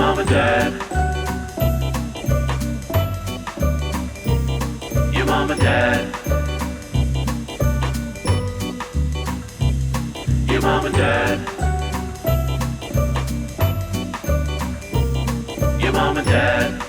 mom and dad. Your mom and dad. Your mom and dad. Your mom and dad.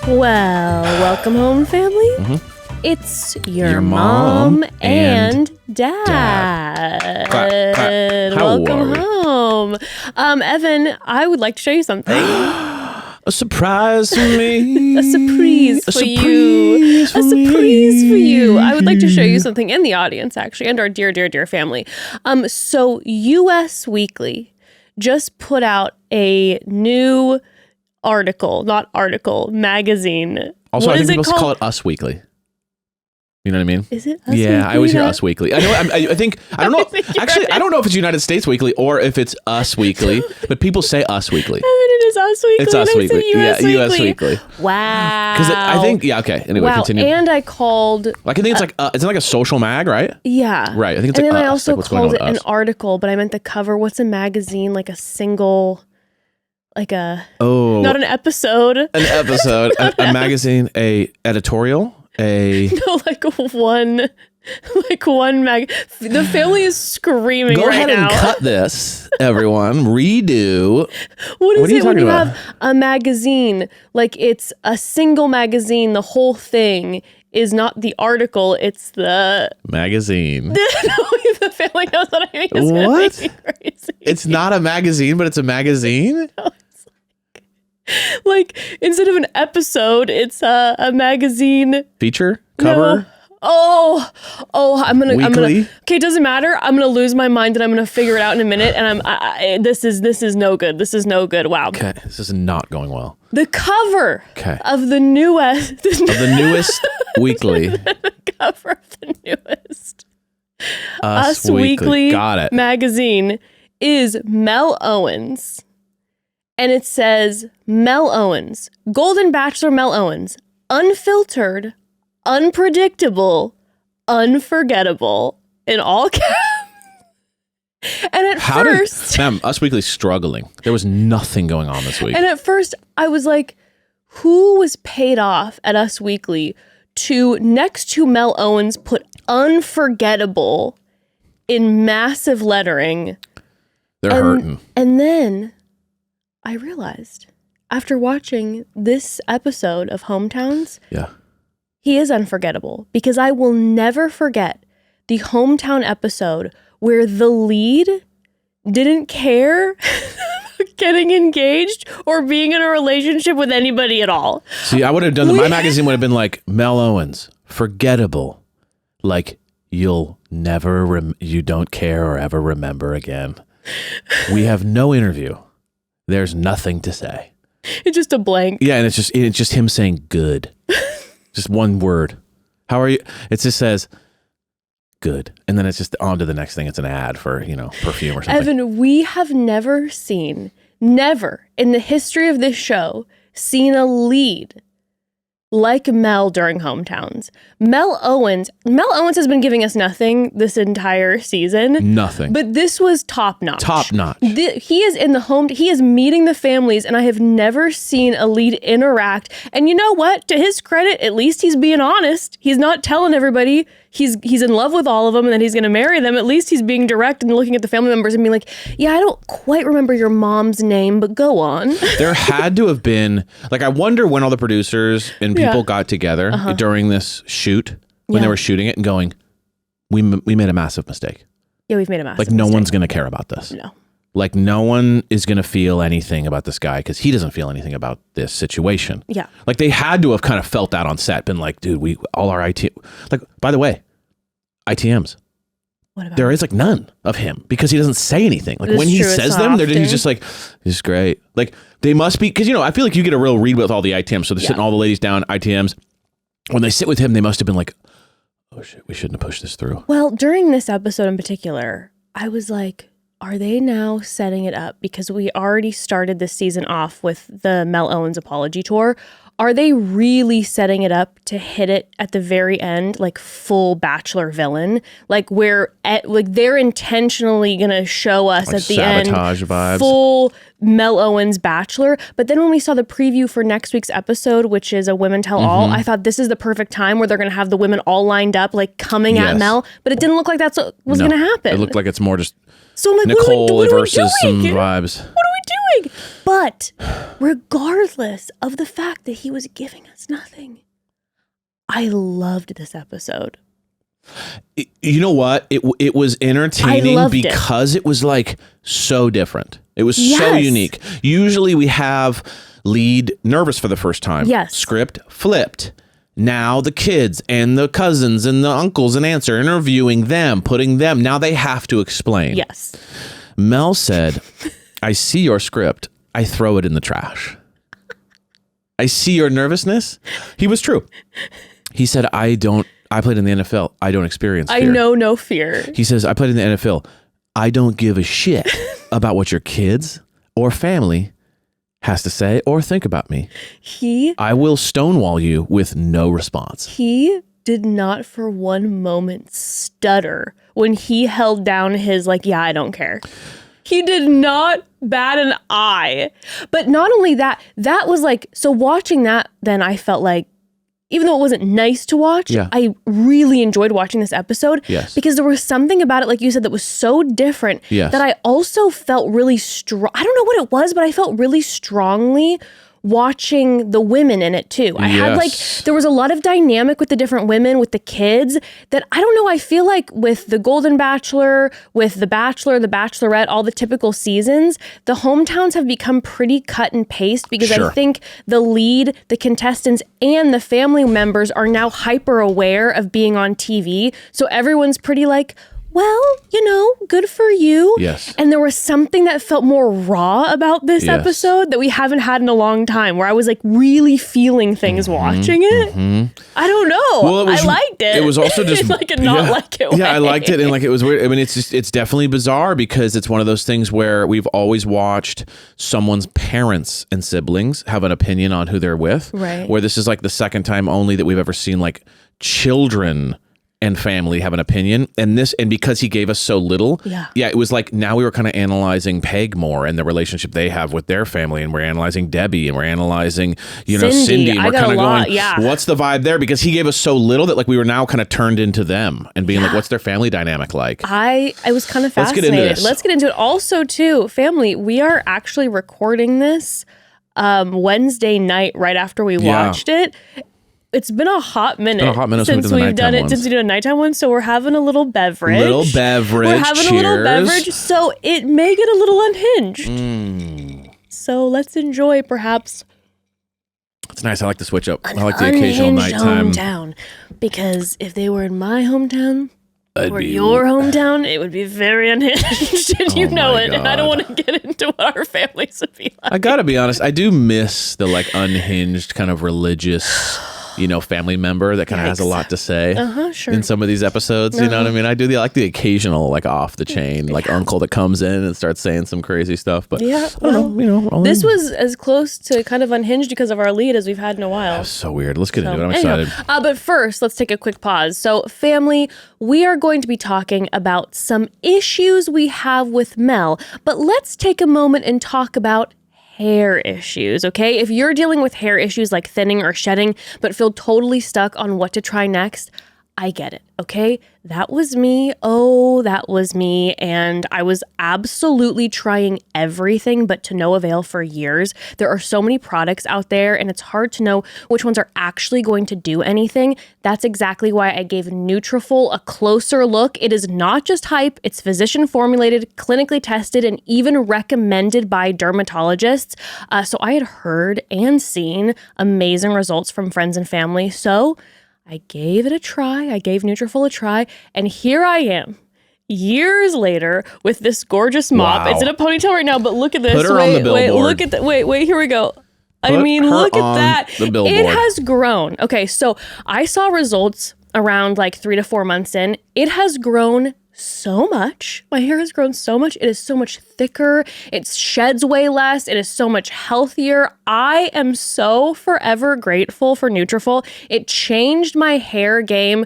Well, welcome home, family. Mm-hmm. It's your mom and dad. Clap, clap. How Welcome are we? home. Evan, I would like to show you something. A surprise for me. A surprise for you. A surprise for you. I would like to show you something in the audience, actually, and our dear, dear, dear family. So US Weekly just put out a new magazine. Also, What I is think it people called? call it Us Weekly. You know what I mean? Is it Us Yeah, Weekly? I always hear Us Weekly. I know. I think I don't know. think you're Actually, right. I don't know if it's United States Weekly or if it's Us Weekly, but people say Us Weekly. Evan, it is Us Weekly. It's and Us I said Weekly. US Yeah, US Weekly. Weekly. Wow. Because I think, yeah, okay. Anyway, wow. continue. And I called, Like I think it's like it's like a social mag, right? yeah. Right. I think it's and like then I Us, also like what's going on called it with an Us. article, but I meant the cover. What's a magazine? Like a single, like a, Oh, not an episode. an episode, a magazine, a editorial, a. No, like one mag. The family is screaming Go right ahead now. and cut this, everyone. Redo. What is What are you it when talking you about? have a magazine? Like it's a single magazine. The whole thing is not the article. It's the. Magazine. The family knows what I mean. It's gonna What? make me crazy. It's not a magazine, but it's a magazine. Like instead of an episode, it's a magazine Feature cover. No. Oh, I'm gonna. Weekly? Okay, it doesn't matter. I'm gonna lose my mind and I'm gonna figure it out in a minute. And this is no good. This is no good. Wow. Okay, this is not going well. The cover Okay. of the newest. Of the newest weekly, the cover of the newest Us Weekly. Got it. magazine is Mel Owens. And it says, Mel Owens, Golden Bachelor Mel Owens, unfiltered, unpredictable, unforgettable, in all caps. And at first, Ma'am, Us Weekly's struggling. There was nothing going on this week. and at first I was like, who was paid off at Us Weekly to, next to Mel Owens, put unforgettable in massive lettering? They're hurting. And then I realized after watching this episode of Hometowns, Yeah. he is unforgettable because I will never forget the Hometown episode where the lead didn't care about getting engaged or being in a relationship with anybody at all. See, I would have done my magazine would have been like Mel Owens, forgettable, like you'll never you don't care or ever remember again. We have no interview. There's nothing to say. It's just a blank. Yeah, and it's just him saying good. Just one word. How are you? It just says good. And then it's just on to the next thing. It's an ad for, perfume or something. Evan, we have never in the history of this show, seen a lead like Mel during Hometowns. Mel Owens has been giving us nothing this entire season. Nothing. But this was top notch. Top notch. He is meeting the families, and I have never seen a lead interact. And you know what? To his credit, at least he's being honest. He's not telling everybody he's in love with all of them and that he's going to marry them. At least he's being direct and looking at the family members and being like, yeah, I don't quite remember your mom's name, but go on. There had to have been, I wonder when all the producers and people got together during this shoot, when they were shooting it and going, we made a massive mistake. Yeah, we've made a massive No mistake. one's going to care about this. No. No one is going to feel anything about this guy because he doesn't feel anything about this situation. Yeah. They had to have kind of felt that on set, been like, dude, all our IT, by the way, ITMs. What about There is none of him because he doesn't say anything. It is When he true, it's says not them, often. he's just like, this is great. They must be, because, I feel like you get a real read with all the ITMs. So they're sitting all the ladies down, ITMs. When they sit with him, they must have been like, oh shit, we shouldn't have pushed this through. Well, during this episode in particular, I was like, are they now setting it up? Because we already started this season off with the Mel Owens apology tour. are they really setting it up to hit it at the very end, like full Bachelor villain? Like they're intentionally going to show us Like at the end sabotage vibes. full Mel Owens Bachelor. But then when we saw the preview for next week's episode, which is a Women Tell All, I thought this is the perfect time where they're going to have the women all lined up, like coming at Mel. But it didn't look like that's what was going to happen. It looked like it's more just so I'm like, Nicole what are we versus some doing? vibes. What are we doing? But regardless of the fact that he was giving us nothing, I loved this episode. You know what? It was entertaining because it was like so different. It was so unique. Usually we have lead nervous for the first time. Yes. Script flipped. Now the kids and the cousins and the uncles and aunts are interviewing them, putting them. Now they have to explain. Yes. Mel said, I see your script. I throw it in the trash. I see your nervousness. He was true. He said, I played in the NFL. I don't experience fear. I know no fear. He says, I played in the NFL. I don't give a shit about what your kids or family has to say or think about me. I will stonewall you with no response. He did not for one moment stutter when he held down his I don't care. He did not bat an eye. But not only that was so watching that, then I felt like, even though it wasn't nice to watch, I really enjoyed watching this episode because there was something about it, like you said, that was so different that I also felt really strong. I don't know what it was, but I felt really strongly watching the women in it too. I had there was a lot of dynamic with the different women, with the kids that I don't know. I feel like with the Golden Bachelor, with the Bachelor, the Bachelorette, all the typical seasons, the hometowns have become pretty cut and paste because I think the lead, the contestants, and the family members are now hyper aware of being on TV. So everyone's pretty well, good for you. Yes. And there was something that felt more raw about this episode that we haven't had in a long time, where I was really feeling things watching it. I don't know. Well, I liked it. It was also just like a not like it way. Yeah, I liked it. And it was weird. I mean, it's definitely bizarre because it's one of those things where we've always watched someone's parents and siblings have an opinion on who they're with. Right. Where this is the second time only that we've ever seen children and family have an opinion, and because he gave us so little, it was now we were kind of analyzing Peg more and the relationship they have with their family, and we're analyzing Debbie, and we're analyzing Cindy, and we're kind of going, what's the vibe there? Because he gave us so little that we were now kind of turned into them and being what's their family dynamic like? I was kind of fascinated. Let's get into it. Also, too, family, we are actually recording this Wednesday night right after we watched it. It's been a hot minute since we've done it, since we did a nighttime one. So we're having a little beverage. We're having a little beverage. So it may get a little unhinged. So let's enjoy perhaps. It's nice. I like to switch up. I like the occasional nighttime. Hometown. Because if they were in my hometown or your hometown, it would be very unhinged. And you know it. And I don't want to get into what our families would be like. I got to be honest. I do miss the unhinged kind of religious family member that kind of has a lot to say in some of these episodes. You know what I mean? I do like the occasional off the chain uncle that comes in and starts saying some crazy stuff. But I don't know. This was as close to kind of unhinged because of our lead as we've had in a while. That's so weird. Let's get into it. I'm excited. But first, let's take a quick pause. So, family, we are going to be talking about some issues we have with Mel, but let's take a moment and talk about hair issues, okay? If you're dealing with hair issues like thinning or shedding, but feel totally stuck on what to try next, I get it, okay? That was me. Oh, that was me. And I was absolutely trying everything, but to no avail for years. There are so many products out there, and it's hard to know which ones are actually going to do anything. That's exactly why I gave NUTRAFOL a closer look. It is not just hype. It's physician formulated, clinically tested, and even recommended by dermatologists. So I had heard and seen amazing results from friends and family. So I gave it a try. I gave NUTRAFOL a try. And here I am, years later, with this gorgeous mop. Wow. It's in a ponytail right now, but look at this. Put her on the billboard. Look at that. Wait, here we go. Look at that. The billboard. It has grown. Okay, so I saw results around 3 to 4 months in. It has grown so much. My hair has grown so much. It is so much thicker. It sheds way less. It is so much healthier. I am so forever grateful for NUTRAFOL. It changed my hair game.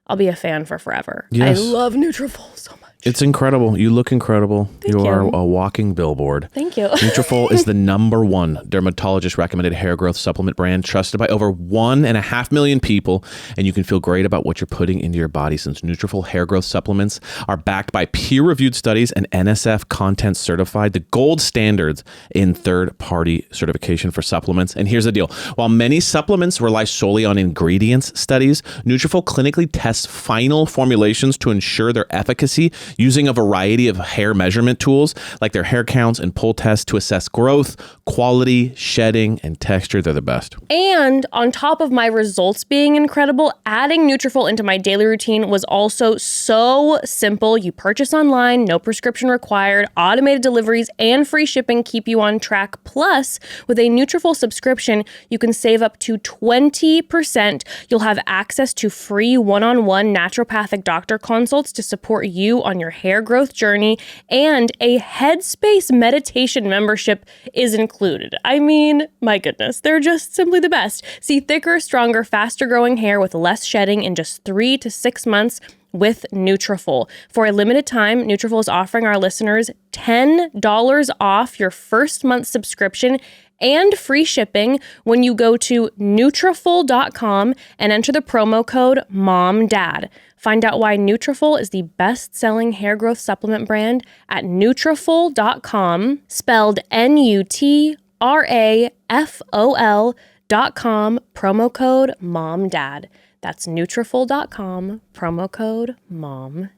I'll be a fan for forever. Yes. I love NUTRAFOL so much. It's incredible. You look incredible. Thank you are you. a walking billboard. Thank you. NUTRAFOL is the #1 dermatologist recommended hair growth supplement brand trusted by over 1.5 million people. And you can feel great about what you're putting into your body since NUTRAFOL hair growth supplements are backed by peer-reviewed studies and NSF content certified, the gold standards in third-party certification for supplements. And here's the deal. While many supplements rely solely on ingredients studies, NUTRAFOL clinically tests final formulations to ensure their efficacy using a variety of hair measurement tools like their hair counts and pull tests to assess growth, quality, shedding, and texture. They're the best. And on top of my results being incredible, adding NUTRAFOL into my daily routine was also so simple. You purchase online, no prescription required, automated deliveries, and free shipping keep you on track. Plus, with a NUTRAFOL subscription, you can save up to 20%. You'll have access to free one-on-one naturopathic doctor consults to support you on your hair growth journey, and a Headspace meditation membership is included. I mean, my goodness, they're just simply the best. See thicker, stronger, faster growing hair with less shedding in just 3 to 6 months with NUTRAFOL. For a limited time, NUTRAFOL is offering our listeners $10 off your first month subscription and free shipping when you go to NUTRAFOL.com and enter the promo code MOMDAD. Find out why NUTRAFOL is the best-selling hair growth supplement brand at NUTRAFOL.com, spelled NUTRAFOL.com, promo code MOMDAD. That's NUTRAFOL.com, promo code MOMDAD.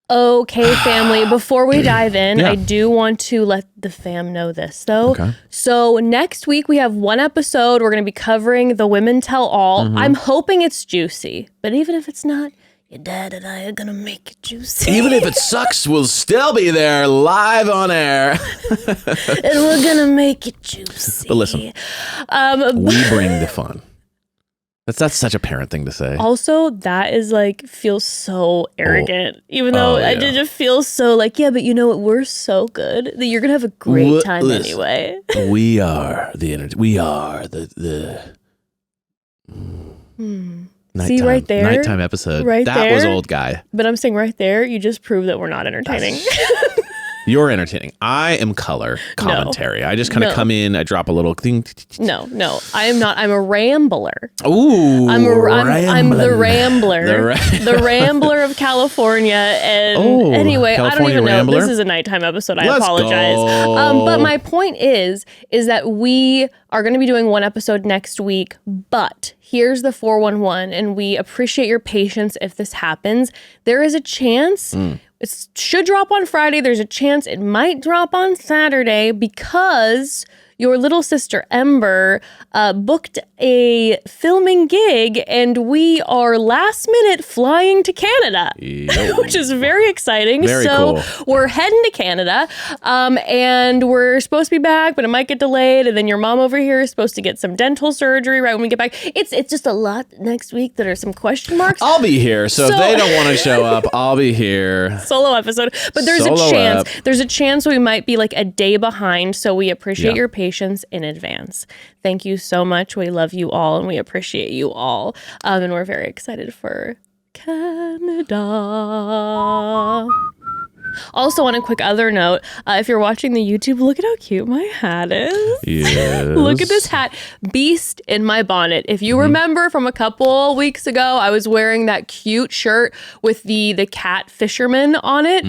Okay, family, before we dive in, I do want to let the fam know this, though. Okay. So next week, we have one episode. We're going to be covering the Women Tell All. I'm hoping it's juicy, but even if it's not, your dad and I are going to make it juicy. Even if it sucks, we'll still be there live on air. And we're going to make it juicy. But listen, we bring the fun. That's such a parent thing to say. Also, that is like, feels so arrogant. Even though I just feel so like, yeah, but you know what? We're so good that you're going to have a great time anyway. We are we are the nighttime, See, right there? nighttime episode. Right that there? was old guy. But I'm saying right there, you just prove that we're not entertaining. You're entertaining. I am color commentary. I just kind of come in, I drop a little thing. No, I am not. I'm a rambler. Ooh, I'm the rambler. The rambler of California. And anyway, California I don't even know. Rambler? This is a nighttime episode. I Let's apologize. go. But my point is that we are going to be doing one episode next week, but here's the 411, and we appreciate your patience if this happens. There is a chance it should drop on Friday. There's a chance it might drop on Saturday because your little sister Ember booked a filming gig, and we are last minute flying to Canada, which is very exciting. Very cool. We're heading to Canada, and we're supposed to be back, but it might get delayed. And then your mom over here is supposed to get some dental surgery right when we get back. It's just a lot next week that are some question marks. I'll be here, so if they don't want to show up, I'll be here. Solo episode, but there's a chance. There's a chance we might be like a day behind. So we appreciate your patience in advance. Thank you so much. We love you all and we appreciate you all. And we're very excited for Canada. Also, on a quick other note, if you're watching the YouTube, look at how cute my hat is. Yes. Look at this hat. Beast in my bonnet. If you remember from a couple weeks ago, I was wearing that cute shirt with the cat fisherman on it.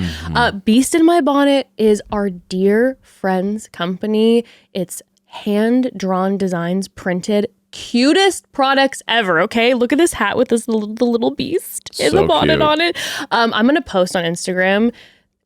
Beast in my bonnet is our dear friend's company. It's hand-drawn designs, printed, cutest products ever. Okay, look at this hat with this little beast in the bonnet on it. I'm gonna post on Instagram.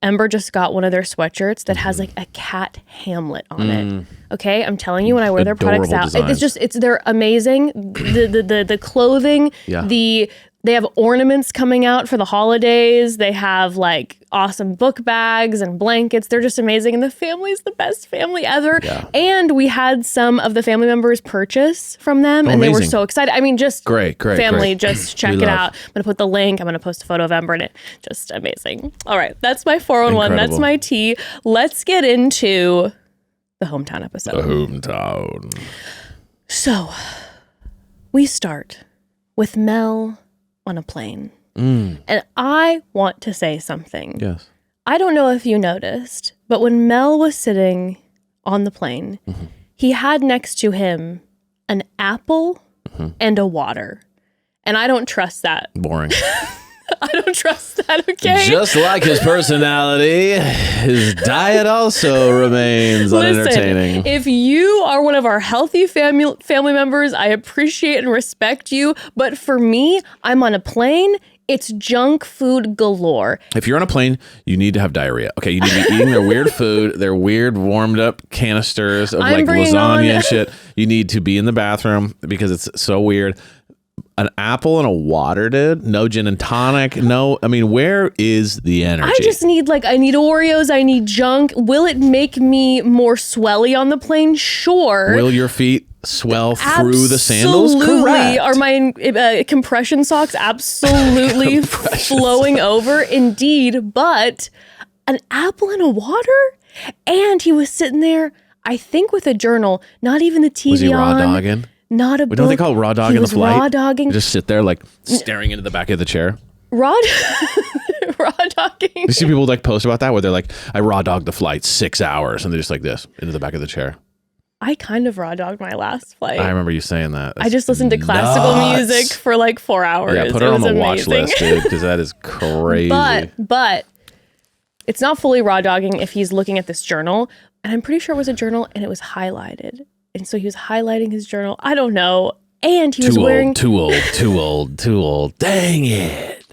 Ember just got one of their sweatshirts that has like a cat Hamlet on it. Okay, I'm telling you, when I wear their products out, designs. they're amazing. The clothing, the They have ornaments coming out for the holidays. They have like awesome book bags and blankets. They're just amazing. And the family's the best family ever. Yeah. And we had some of the family members purchase from them and they were amazing. so excited. I mean, just Great. family, just check We it love. out. I'm going to put the link. I'm going to post a photo of Ember in it. Just amazing. All right. That's my 411. Incredible. That's my tea. Let's get into the hometown episode. Hometown. So we start with Mel on a plane. And I want to say something. Yes. I don't know if you noticed, but when Mel was sitting on the plane, he had next to him an apple and a water. And I don't trust that. Boring. I don't trust that, okay? Just like his personality, his diet also remains unentertaining. If you are one of our healthy family members, I appreciate and respect you. But for me, I'm on a plane. It's junk food galore. If you're on a plane, you need to have diarrhea. Okay, you need to be eating their weird food, their weird warmed up canisters of like lasagna and shit. You need to be in the bathroom because it's so weird. An apple and a water, dude. No gin and tonic. No, I mean, where is the energy? I just need I need Oreos. I need junk. Will it make me more swelly on the plane? Sure. Will your feet swell through the sandals? Correct. Are my compression socks absolutely flowing over? Indeed. But an apple and a water? And he was sitting there, I think with a journal, not even the TV Was he raw on. dogging? Not a book. Don't they call it raw dog He in the was flight? raw dogging. Just sit there like staring into the back of the chair. Raw dogging. You see people like post about that where they're like, I raw dogged the flight 6 hours and they're just like this into the back of the chair. I kind of raw dogged my last flight. I remember you saying that. I just listened to classical music for like 4 hours. Yeah, put it on the watch amazing. list, dude, because that is crazy. But it's not fully raw dogging if he's looking at this journal. And I'm pretty sure it was a journal and it was highlighted. And so he was highlighting his journal. I don't know. And he was wearing too old. Dang it.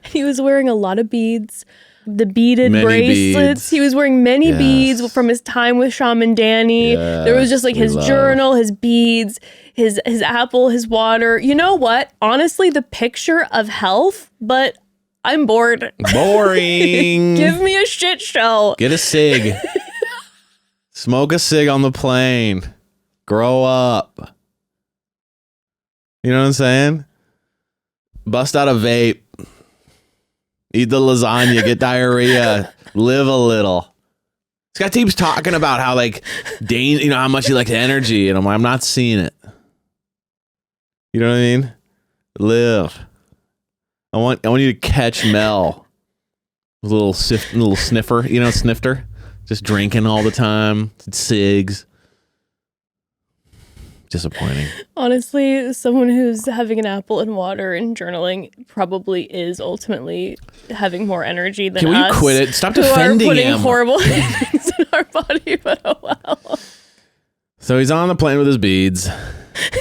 He was wearing a lot of beads, the beaded Many bracelets. beads. He was wearing many Yes. beads from his time with Shaman Danny. Yes, There was just like we his love. journal, his beads, his apple, his water. You know what? Honestly, the picture of health, but I'm bored. Boring. Give me a shit show. Get a cig. Smoke a cig on the plane. Grow up. You know what I'm saying? Bust out a vape. Eat the lasagna. Get diarrhea. Live a little. This guy keeps talking about how like Dane, you know, how much he likes energy, and I'm not seeing it. You know what I mean? Live. I want you to catch Mel. A little sniffer, you know, snifter. Just drinking all the time. Cigs. Disappointing. Honestly, someone who's having an apple and water and journaling probably is ultimately having more energy than Can us. you quit it? Stop who defending are putting him. horrible things in our body, but oh well. So he's on the plane with his beads.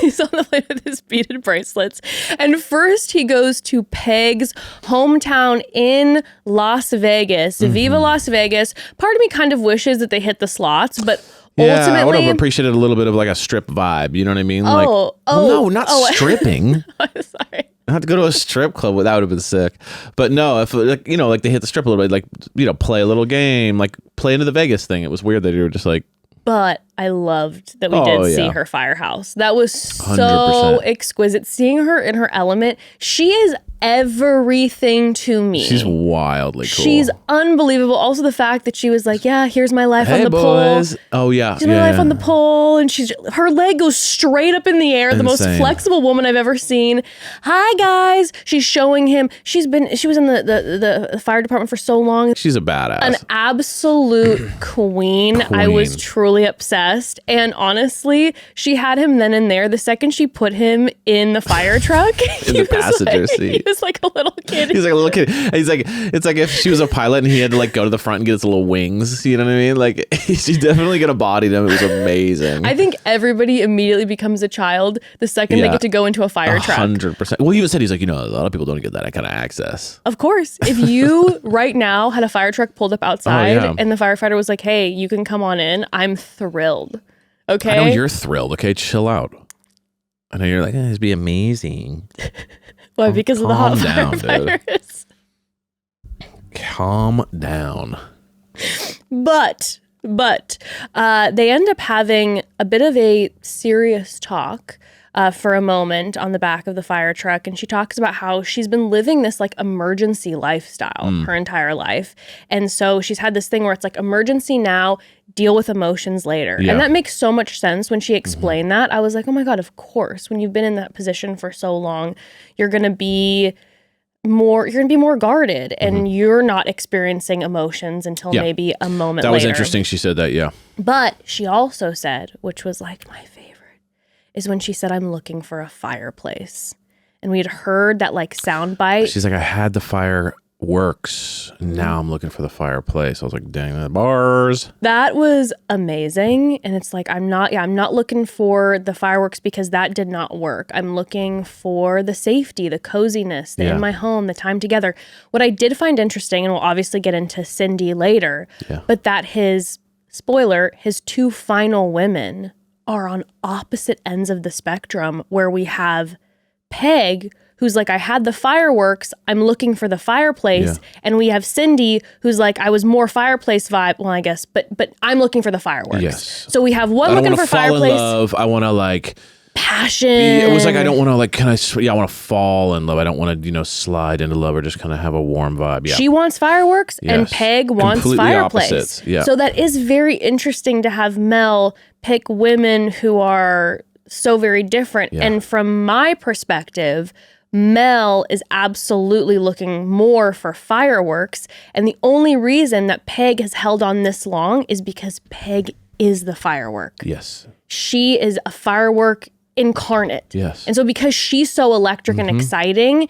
He's on the plane with his beaded bracelets. And first he goes to Peg's hometown in Las Vegas. Viva Las Vegas. Part of me kind of wishes that they hit the slots, but Yeah, I would ultimately... have appreciated a little bit of like a strip vibe. You know what I mean? Oh, Not stripping. Sorry. I have to go to a strip club. That would have been sick. But no, if like, you know, like they hit the strip a little bit, like, you know, play a little game, like play into the Vegas thing. It was weird that they were just like, But I loved that we Oh, did see yeah. her firehouse. That was so 100%. exquisite. Seeing her in her element, she is everything to me. she's wildly cool. She's unbelievable. Also, the fact that she was like, "Yeah, here's my life on hey the boys. pole." Oh yeah. She's my life on the pole, and her leg goes straight up in the air. The most Insane. flexible woman I've ever seen. Hi guys, she's showing him. She was in the fire department for so long. She's a badass. An absolute queen. I was truly obsessed. And honestly, she had him then and there. The second she put him in the fire truck, In the passenger seat. He was like a little kid. He's like a little kid. He's like, it's like if she was a pilot and he had to like go to the front and get his little wings. You know what I mean? Like she's definitely gonna body them. It was amazing. I think everybody immediately becomes a child the second they Yeah. get to go into a fire truck. 100%. Well, he even said, he's like, you know, a lot of people don't get that kind of access. Of course. If you right now had a fire truck pulled up outside yeah. and the firefighter was like, "Hey, you can come on in," I'm thrilled. Okay. I know you're thrilled. Okay, chill out. I know you're like, it'd be amazing. Why? Because of the hot Calm down, dude. firefighters. Calm down. But they end up having a bit of a serious talk for a moment on the back of the fire truck. And she talks about how she's been living this like emergency lifestyle her entire life. And so she's had this thing where it's like emergency now, deal with emotions later. Yeah. And that makes so much sense when she explained that. I was like, oh my God, of course. When you've been in that position for so long, you're going to be more guarded and you're not experiencing emotions until maybe a moment later. That was interesting. She said that, yeah. But she also said, which was like my favorite, is when she said, I'm looking for a fireplace. And we had heard that like sound bite. She's like, I had the fireworks. Now I'm looking for the fireplace. I was like, dang, that bars. That was amazing. And it's like, I'm not looking for the fireworks because that did not work. I'm looking for the safety, the coziness, the in my home, the time together. What I did find interesting, and we'll obviously get into Cindy later, but that his two final women are on opposite ends of the spectrum, where we have Peg, who's like, I had the fireworks, I'm looking for the fireplace. And we have Cindy, who's like, I was more fireplace vibe. Well, I guess, but I'm looking for the fireworks. Yes. So we have one looking for fireplace. I don't want to fall in love. I want to like passion. It was like, I don't want to like, I want to fall in love. I don't want to, slide into love or just kind of have a warm vibe. Yeah. She wants fireworks and Peg wants Completely fireplace. Opposites. Yeah. So that is very interesting to have Mel pick women who are so very different. Yeah. And from my perspective, Mel is absolutely looking more for fireworks. And the only reason that Peg has held on this long is because Peg is the firework. Yes. She is a firework incarnate. Yes. And so because she's so electric and exciting,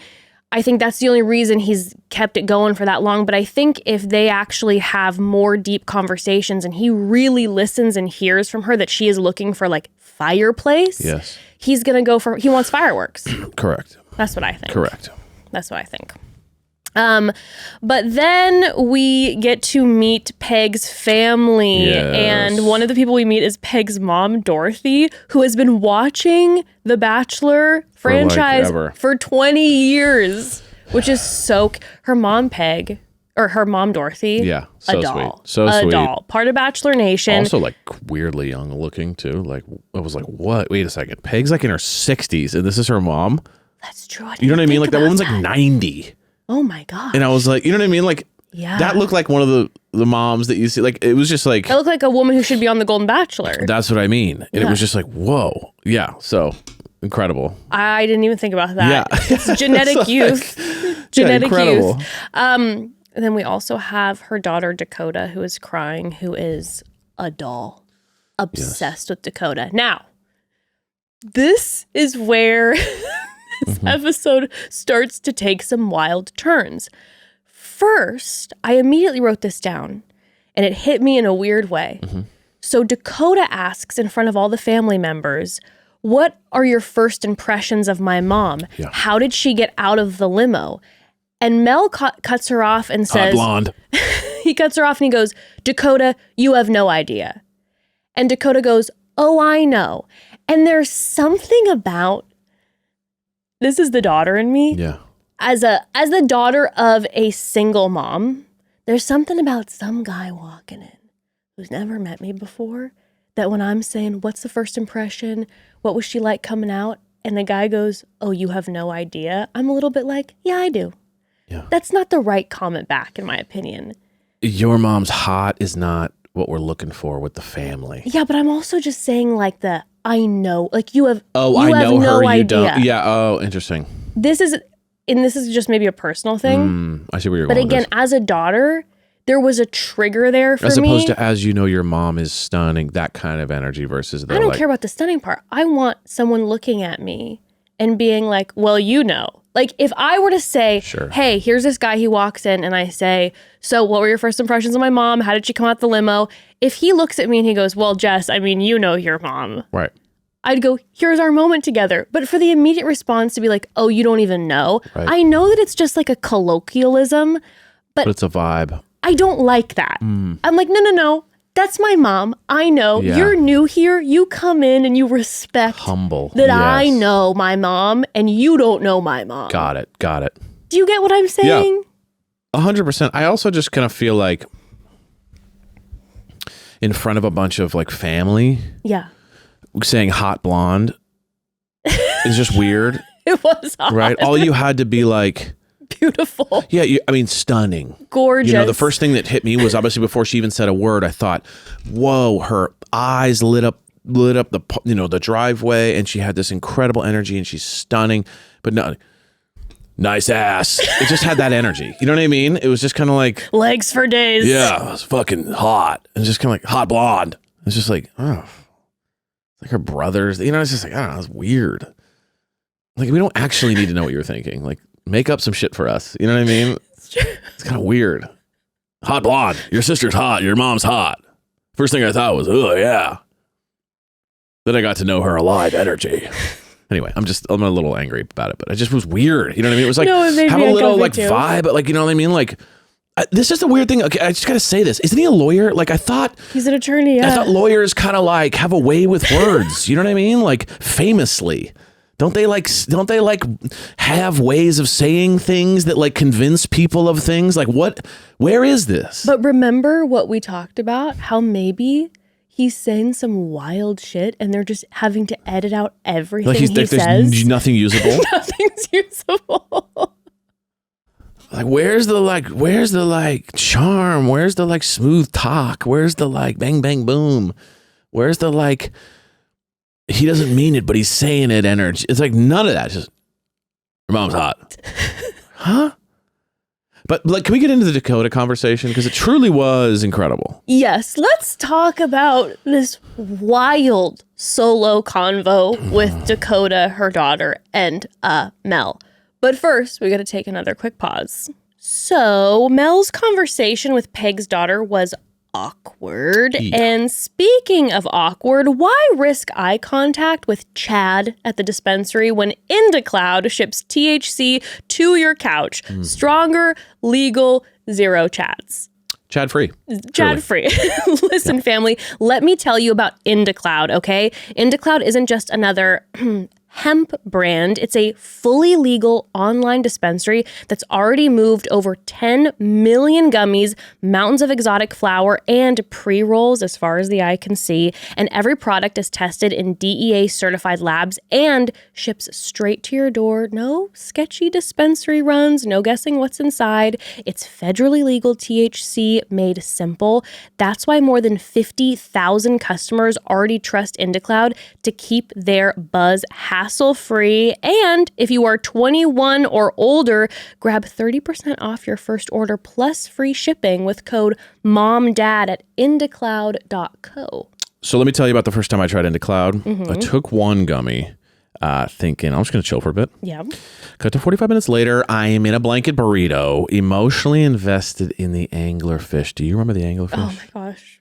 I think that's the only reason he's kept it going for that long. But I think if they actually have more deep conversations and he really listens and hears from her that she is looking for like fireplace, he's going to he wants fireworks. Correct. That's what I think. Correct. That's what I think. But then we get to meet Peg's family. And one of the people we meet is Peg's mom, Dorothy, who has been watching The Bachelor franchise for 20 years, which is her mom, Peg, or her mom, Dorothy. Yeah. So a doll. Sweet. So a sweet. doll. Part of Bachelor Nation. Also like weirdly young looking too. Like I was like, what? Wait a second. Peg's like in her 60s and this is her mom? That's true. You know what I mean? Like that woman's like 90. Oh my God. And I was like, you know what I mean? Like that looked like one of the moms that you see. Like it was just like. That looked like a woman who should be on The Golden Bachelor. That's what I mean. And it was just like, whoa. Yeah. So incredible. I didn't even think about that. Yeah. It's genetic like, youth. Genetic incredible. youth. And then we also have her daughter, Dakota, who is crying, who is a doll. Obsessed with Dakota. Now, this is where this episode starts to take some wild turns. First, I immediately wrote this down, and it hit me in a weird way. So Dakota asks in front of all the family members, what are your first impressions of my mom? Yeah. How did she get out of the limo? And Mel cuts her off and says, blonde. He cuts her off and he goes, Dakota, you have no idea. And Dakota goes, oh, I know. And there's something about, this is the daughter in me. Yeah. As the daughter of a single mom, there's something about some guy walking in who's never met me before that when I'm saying, what's the first impression? What was she like coming out? And the guy goes, oh, you have no idea. I'm a little bit like, yeah, I do. Yeah. That's not the right comment back, in my opinion. Your mom's hot is not what we're looking for with the family. Yeah, but I'm also just saying like I know, like you have I have know no her, idea. you don't. Yeah, oh, interesting. This is just maybe a personal thing. I see where you're but going again, with this. as a daughter, there was a trigger there for me. As opposed to as you know your mom is stunning, that kind of energy versus the I don't care about the stunning part. I want someone looking at me and being like, well, you know. Like if I were to say, hey, here's this guy, he walks in and I say, so what were your first impressions of my mom? How did she come out the limo? If he looks at me and he goes, well, Jess, I mean, you know your mom. Right. I'd go, here's our moment together. But for the immediate response to be like, oh, you don't even know. Right. I know that it's just like a colloquialism, but it's a vibe. I don't like that. I'm like, no. That's my mom. I know. Yeah. You're new here. You come in and you respect Humble. that I Yes. know my mom and you don't know my mom. Got it. Do you get what I'm saying? 100%. I also just kind of feel like in front of a bunch of like family, Yeah. saying hot blonde is just weird, It was hot. right? All you had to be like, Beautiful. yeah, I mean, stunning. Gorgeous. You know, the first thing that hit me was obviously before she even said a word, I thought, whoa, her eyes lit up the, the driveway, and she had this incredible energy, and she's stunning, but no, nice ass. It just had that energy. You know what I mean? It was just kind of like, legs for days. yeah, it was fucking hot. And just kind of like hot blonde. It's just like, oh, like her brothers, it's just like, I don't know, it's weird. Like, we don't actually need to know what you're thinking. Like, make up some shit for us. You know what I mean? It's kind of weird. Hot blonde. Your sister's hot. Your mom's hot. First thing I thought was, oh, yeah. Then I got to know her alive energy. Anyway, I'm a little angry about it, but it just was weird. You know what I mean? It was like, have a little like vibe, but like, you know what I mean? Like, this is the weird thing. Okay, I just got to say this. Isn't he a lawyer? Like, I thought he's an attorney. Yeah. I thought lawyers kind of like have a way with words. You know what I mean? Like, famously. Don't they have ways of saying things that like convince people of things? Like, where is this? But remember what we talked about? How maybe he's saying some wild shit and they're just having to edit out everything like he there's says. nothing usable. Nothing's usable. Like, where's the charm? Where's the like smooth talk? Where's the like bang, bang, boom? Where's the like, he doesn't mean it, but he's saying it energy? It's like none of that. It's just, your mom's hot. Huh? But like, can we get into the Dakota conversation? Because it truly was incredible. Yes, let's talk about this wild solo convo with Dakota, her daughter, and Mel. But first, we got to take another quick pause. So, Mel's conversation with Peg's daughter was awkward. Yeah. And speaking of awkward, why risk eye contact with Chad at the dispensary when IndaCloud ships THC to your couch? Stronger, legal, zero Chads. Chad free. Chad free. Listen, family, let me tell you about IndaCloud, okay? IndaCloud isn't just another hemp brand. It's a fully legal online dispensary that's already moved over 10 million gummies, mountains of exotic flower, and pre-rolls as far as the eye can see. And every product is tested in DEA certified labs and ships straight to your door. No sketchy dispensary runs, no guessing what's inside. It's federally legal THC made simple. That's why more than 50,000 customers already trust IndaCloud to keep their buzz hassle-free. And if you are 21 or older, grab 30% off your first order plus free shipping with code MOMDAD at indacloud.co. So let me tell you about the first time I tried IndaCloud. I took one gummy thinking, I'm just going to chill for a bit. Yeah. Cut to 45 minutes later, I am in a blanket burrito, emotionally invested in the anglerfish. Do you remember the anglerfish? Oh my gosh.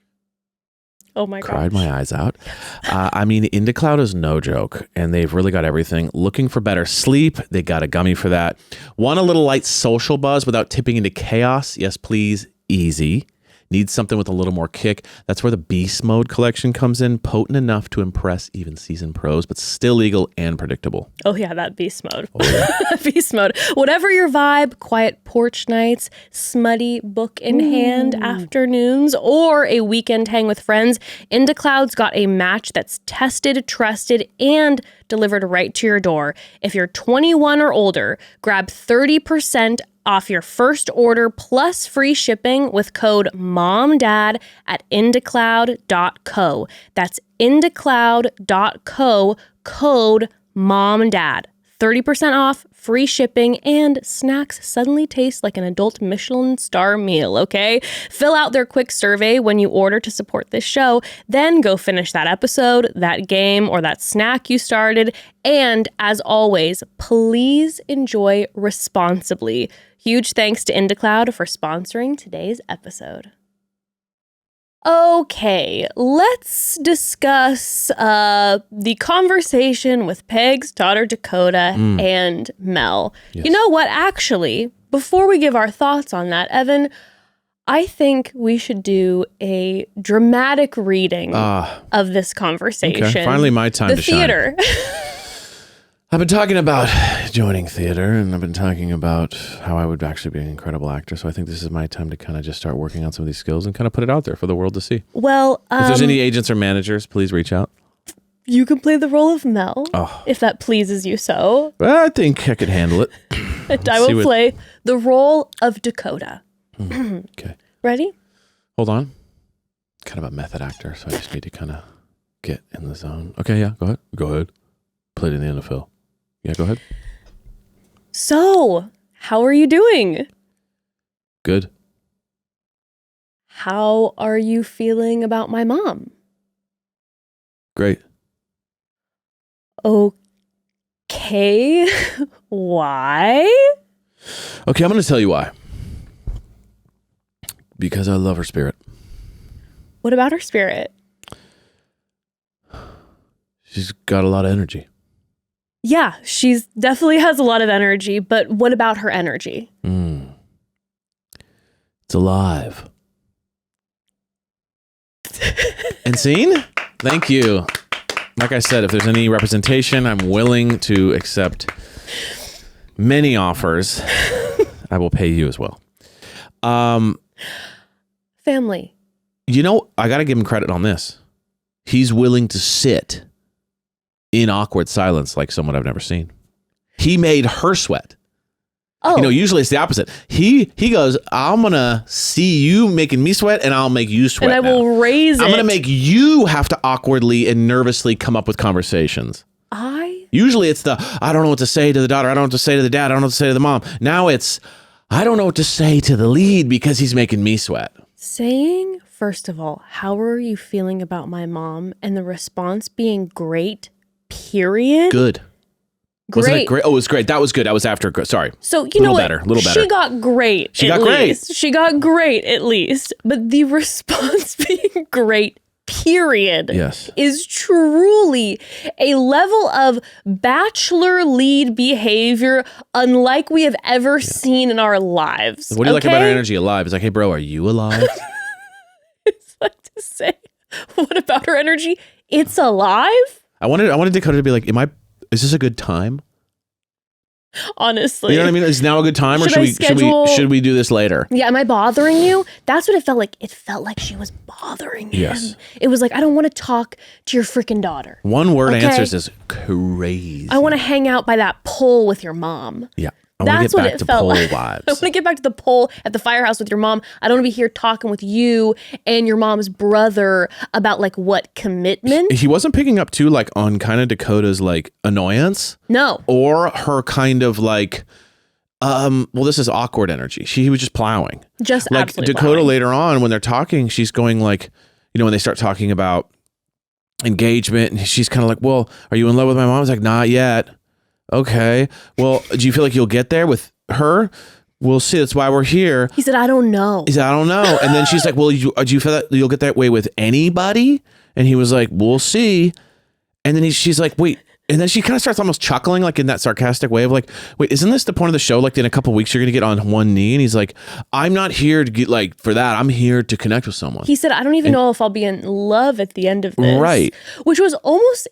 Oh my gosh. Cried my eyes out. I mean, IndaCloud is no joke, and they've really got everything. Looking for better sleep, they got a gummy for that. Want a little light social buzz without tipping into chaos? Yes, please. Easy. Need something with a little more kick? That's where the Beast Mode collection comes in, potent enough to impress even seasoned pros, but still legal and predictable. Oh yeah, that beast mode. Oh, yeah. Beast mode. Whatever your vibe, quiet porch nights, smutty book in hand afternoons, or a weekend hang with friends, IndaCloud's got a match that's tested, trusted, and delivered right to your door. If you're 21 or older, grab 30% off your first order plus free shipping with code MOMDAD at indacloud.co. That's indacloud.co, code MOMDAD. 30% off, free shipping, and snacks suddenly taste like an adult Michelin star meal, okay? Fill out their quick survey when you order to support this show, then go finish that episode, that game, or that snack you started. And as always, please enjoy responsibly. Huge thanks to IndaCloud for sponsoring today's episode. Okay, let's discuss the conversation with Peg's daughter Dakota and Mel. Yes. You know what? Actually, before we give our thoughts on that, Evan, I think we should do a dramatic reading of this conversation. Okay. Finally, my time to shine. The theater. I've been talking about joining theater, and I've been talking about how I would actually be an incredible actor. So I think this is my time to kind of just start working on some of these skills and kind of put it out there for the world to see. Well, if there's any agents or managers, please reach out. You can play the role of Mel, if that pleases you so. I think I could handle it. And I will play the role of Dakota. Okay. Ready? Hold on. Kind of a method actor, so I just need to kind of get in the zone. Okay, yeah, go ahead. Go ahead. Played in the NFL. Yeah, go ahead. So, how are you doing? Good. How are you feeling about my mom? Great. Okay. Why? Okay, I'm going to tell you why. Because I love her spirit. What about her spirit? She's got a lot of energy. Yeah, she's definitely has a lot of energy, but what about her energy? It's alive. And seen? Thank you. Like I said, if there's any representation, I'm willing to accept many offers. I will pay you as well. Family. You know, I got to give him credit on this. He's willing to sit in awkward silence like someone I've never seen. He made her sweat. Oh. You know, usually it's the opposite. He goes, I'm going to see you making me sweat and I'll make you sweat. And I will raise it. I'm going to make you have to awkwardly and nervously come up with conversations. Usually it's I don't know what to say to the daughter. I don't know what to say to the dad. I don't know what to say to the mom. Now it's, I don't know what to say to the lead because he's making me sweat. Saying, first of all, how are you feeling about my mom? And the response being great, period. Good. Great. Wasn't it great? Oh, it was great. That was good. I was after. Sorry. So, you know what? A little better. She got great. She got great. She got great, at least. But the response being great, period, yes, is truly a level of Bachelor lead behavior unlike we have ever seen in our lives. What do you like about her energy? Alive. It's like, hey, bro, are you alive? It's like to say, what about her energy? It's alive? I wanted Dakota to be like, is this a good time? Honestly. You know what I mean? Is now a good time or should we do this later? Yeah, am I bothering you? That's what it felt like. It felt like she was bothering him. Yes. It was like, I don't want to talk to your freaking daughter. One word answers is crazy. I want to hang out by that pole with your mom. Yeah. That's what it felt like. I want to get back to the pole at the firehouse with your mom. I don't want to be here talking with you and your mom's brother about like what commitment. He wasn't picking up too like on kind of Dakota's like annoyance. No. Or her kind of like, well, this is awkward energy. He was just plowing. Just like absolutely Dakota plowing. Later on when they're talking, she's going like, you know, when they start talking about engagement and she's kind of like, well, are you in love with my mom? I was like, not yet. Okay. Well, do you feel like you'll get there with her? We'll see. That's why we're here. He said, I don't know. He said, I don't know. And then she's like, well, do you feel that you'll get that way with anybody? And he was like, we'll see. And then she's like, wait. And then she kind of starts almost chuckling, like in that sarcastic way of like, wait, isn't this the point of the show? Like in a couple of weeks, you're going to get on one knee. And he's like, I'm not here to get like for that. I'm here to connect with someone. He said, I don't even know if I'll be in love at the end of this. Right. Which was almost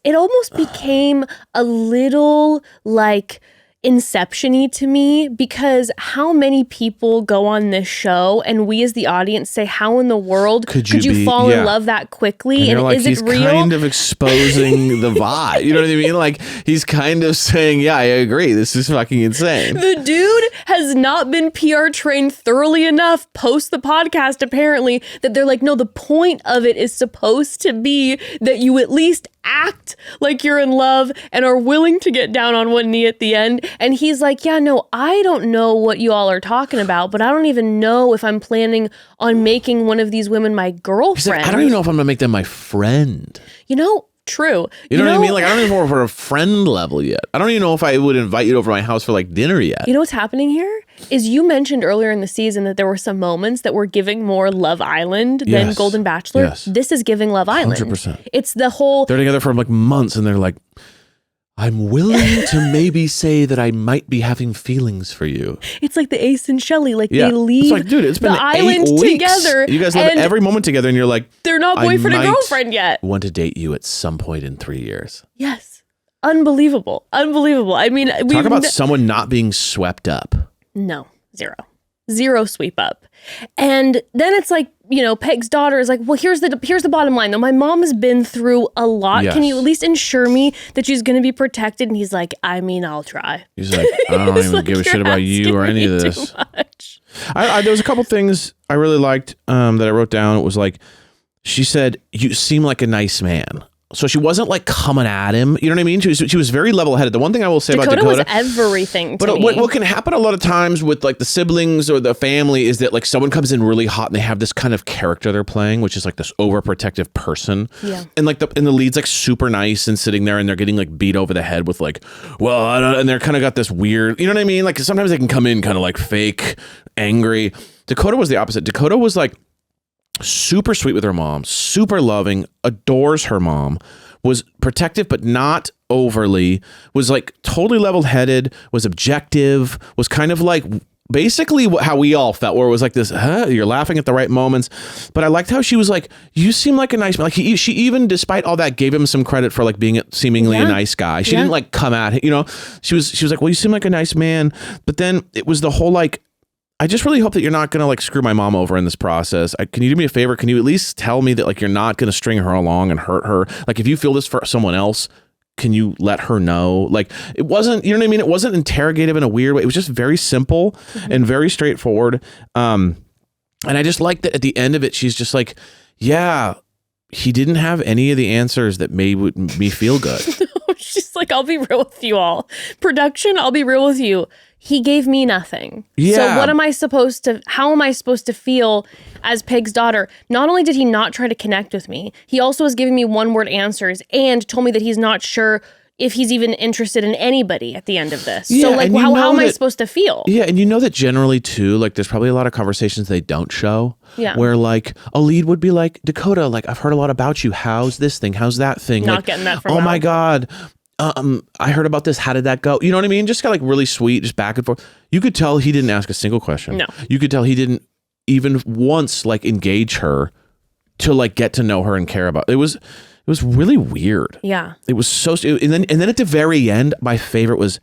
became a little like inception-y to me, because how many people go on this show and we as the audience say, how in the world could you fall in love that quickly? And like, is he's it real? Kind of exposing the vibe. You know what I mean? Like he's kind of saying, yeah, I agree. This is fucking insane. The dude has not been PR trained thoroughly enough post the podcast, apparently, that they're like, no, the point of it is supposed to be that you at least act like you're in love and are willing to get down on one knee at the end. And he's like, yeah, no, I don't know what you all are talking about, but I don't even know if I'm planning on making one of these women my girlfriend. He's like, I don't even know if I'm gonna make them my friend. You know, true. You know what I mean? Like, I don't even know if we're a friend level yet. I don't even know if I would invite you over to my house for like dinner yet. You know what's happening here? Is you mentioned earlier in the season that there were some moments that were giving more Love Island than Golden Bachelor. Yes. This is giving Love Island. 100%. It's the whole... They're together for like months and they're like, I'm willing to maybe say that I might be having feelings for you. It's like the Ace and Shelley, like Yeah. they leave It's like, dude, it's been the island 8 weeks. together. You guys live and every moment together, and you're like, they're not I boyfriend and might girlfriend yet. want to date you at some point in 3 years. Yes. Unbelievable. Unbelievable. I mean, Talk about someone not being swept up. No, zero sweep up. And then it's like, you know, Peg's daughter is like, well, here's the bottom line though. My mom has been through a lot. Yes. Can you at least ensure me that she's going to be protected? And he's like, I mean, I'll try. He's like, I don't It's even like, give a you're shit about you or any of asking me this. too much. There was a couple things I really liked that I wrote down. It was like, she said, you seem like a nice man. So she wasn't like coming at him. You know what I mean? She was very level headed. The one thing I will say about Dakota was everything to me. What can happen a lot of times with like the siblings or the family is that like someone comes in really hot and they have this kind of character they're playing, which is like this overprotective person. Yeah. And like the lead's like super nice and sitting there and they're getting like beat over the head with like, well, I don't, and they're kind of got this weird, you know what I mean? Like sometimes they can come in kind of like fake angry. Dakota was the opposite. Dakota was like super sweet with her mom, super loving, adores her mom, was protective but not overly, was like totally level-headed, was objective, was kind of like basically how we all felt, where it was like this, you're laughing at the right moments. But I liked how she was like, you seem like a nice man. Like she even, despite all that, gave him some credit for like being seemingly a nice guy. She didn't like come at him, you know. She was like, well, you seem like a nice man. But then it was the whole like, I just really hope that you're not going to like screw my mom over in this process. Can you do me a favor? Can you at least tell me that like you're not going to string her along and hurt her? Like if you feel this for someone else, can you let her know? Like it wasn't, you know what I mean? It wasn't interrogative in a weird way. It was just very simple and very straightforward. And I just like that at the end of it, she's just like, yeah, he didn't have any of the answers that made me feel good. She's like, I'll be real with you all. Production, I'll be real with you. He gave me nothing. Yeah. So how am I supposed to feel as Peg's daughter? Not only did he not try to connect with me, he also was giving me one-word answers and told me that he's not sure if he's even interested in anybody at the end of this. Yeah, so like, how am I supposed to feel? Yeah, and you know that generally too, like there's probably a lot of conversations they don't show. Yeah. Where like a lead would be like, Dakota, like I've heard a lot about you. How's this thing? How's that thing? Not like, getting that from oh Mel. my God. I heard about this. How did that go? You know what I mean? Just got like really sweet, just back and forth. You could tell he didn't ask a single question. No. You could tell he didn't even once like engage her to like get to know her and care about. It was really weird. Yeah. It was so, and then at the very end, my favorite was,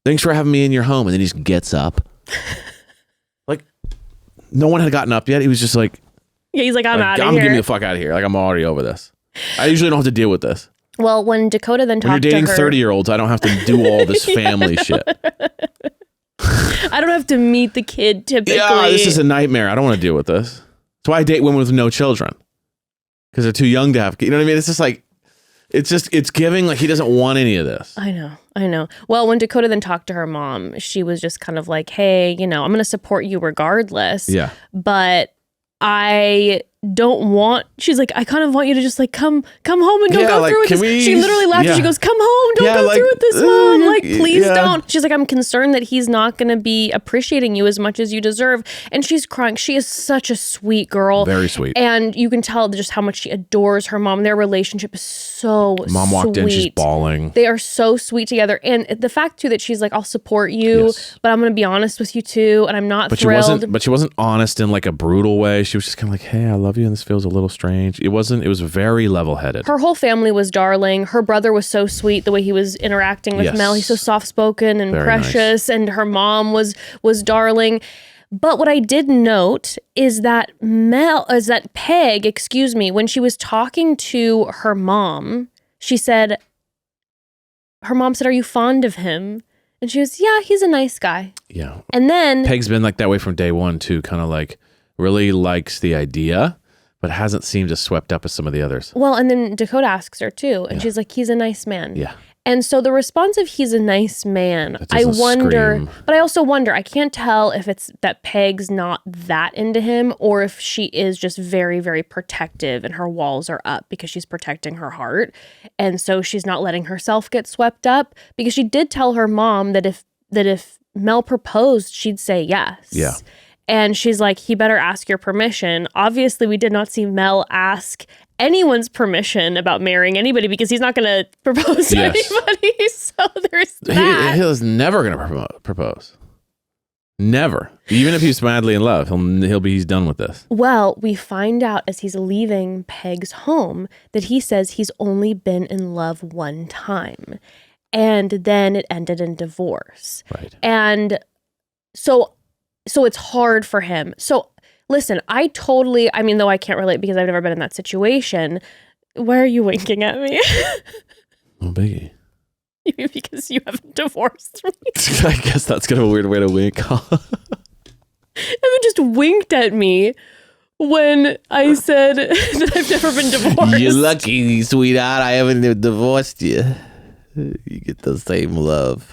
thanks for having me in your home. And then he just gets up. Like no one had gotten up yet. He was just like, Yeah, he's like, I'm out of I'm here. getting the fuck out of here. Like I'm already over this. I usually don't have to deal with this. Well, when Dakota then When you're talked to dating her, 30-year-olds, I don't have to do all this family shit. I don't have to meet the kid typically. Yeah, this is a nightmare. I don't want to deal with this. That's why I date women with no children. Because they're too young to have, you know what I mean? It's just like, it's giving like he doesn't want any of this. I know. Well, when Dakota then talked to her mom, she was just kind of like, hey, you know, I'm going to support you regardless. Yeah. But I don't want, she's like, I kind of want you to just like come home and don't go like, through with this. She literally laughed and she goes, come home, don't go through with this, mom. Like, please don't. She's like, I'm concerned that he's not going to be appreciating you as much as you deserve. And she's crying. She is such a sweet girl. Very sweet. And you can tell just how much she adores her mom. Their relationship is so Mom walked in, she's bawling. They are so sweet together. And the fact too that she's like, I'll support you, but I'm going to be honest with you too. And I'm not thrilled. But she wasn't honest in like a brutal way. She was just kind of like, hey, I love you. And this feels a little strange. It was very level-headed. Her whole family was darling. Her brother was so sweet the way he was interacting with Mel. He's so soft-spoken and Very precious. Nice. And her mom was darling. But what I did note is that Peg, when she was talking to her mom, her mom said, are you fond of him? And she was, yeah, he's a nice guy. Yeah. And then Peg's been like that way from day one too, kind of like really likes the idea, but hasn't seemed as swept up as some of the others. Well, and then Dakota asks her too, and she's like, he's a nice man. Yeah. And so the response of he's a nice man, I wonder, but I also wonder, I can't tell if it's that Peg's not that into him or if she is just very, very protective and her walls are up because she's protecting her heart. And so she's not letting herself get swept up, because she did tell her mom that if Mel proposed, she'd say yes. Yeah. And she's like, he better ask your permission. Obviously, we did not see Mel ask anyone's permission about marrying anybody because he's not going to propose to anybody. So there's that. He was never going to propose. Never. Even if he's madly in love, he's done with this. Well, we find out as he's leaving Peg's home that he says he's only been in love one time. And then it ended in divorce. Right. And so it's hard for him. So listen, I mean, though I can't relate because I've never been in that situation. Why are you winking at me? Oh, biggie. Because you haven't divorced me. I guess that's kind of a weird way to wink. Evan just winked at me when I said that I've never been divorced. You're lucky, sweetheart. I haven't divorced you. You get the same love.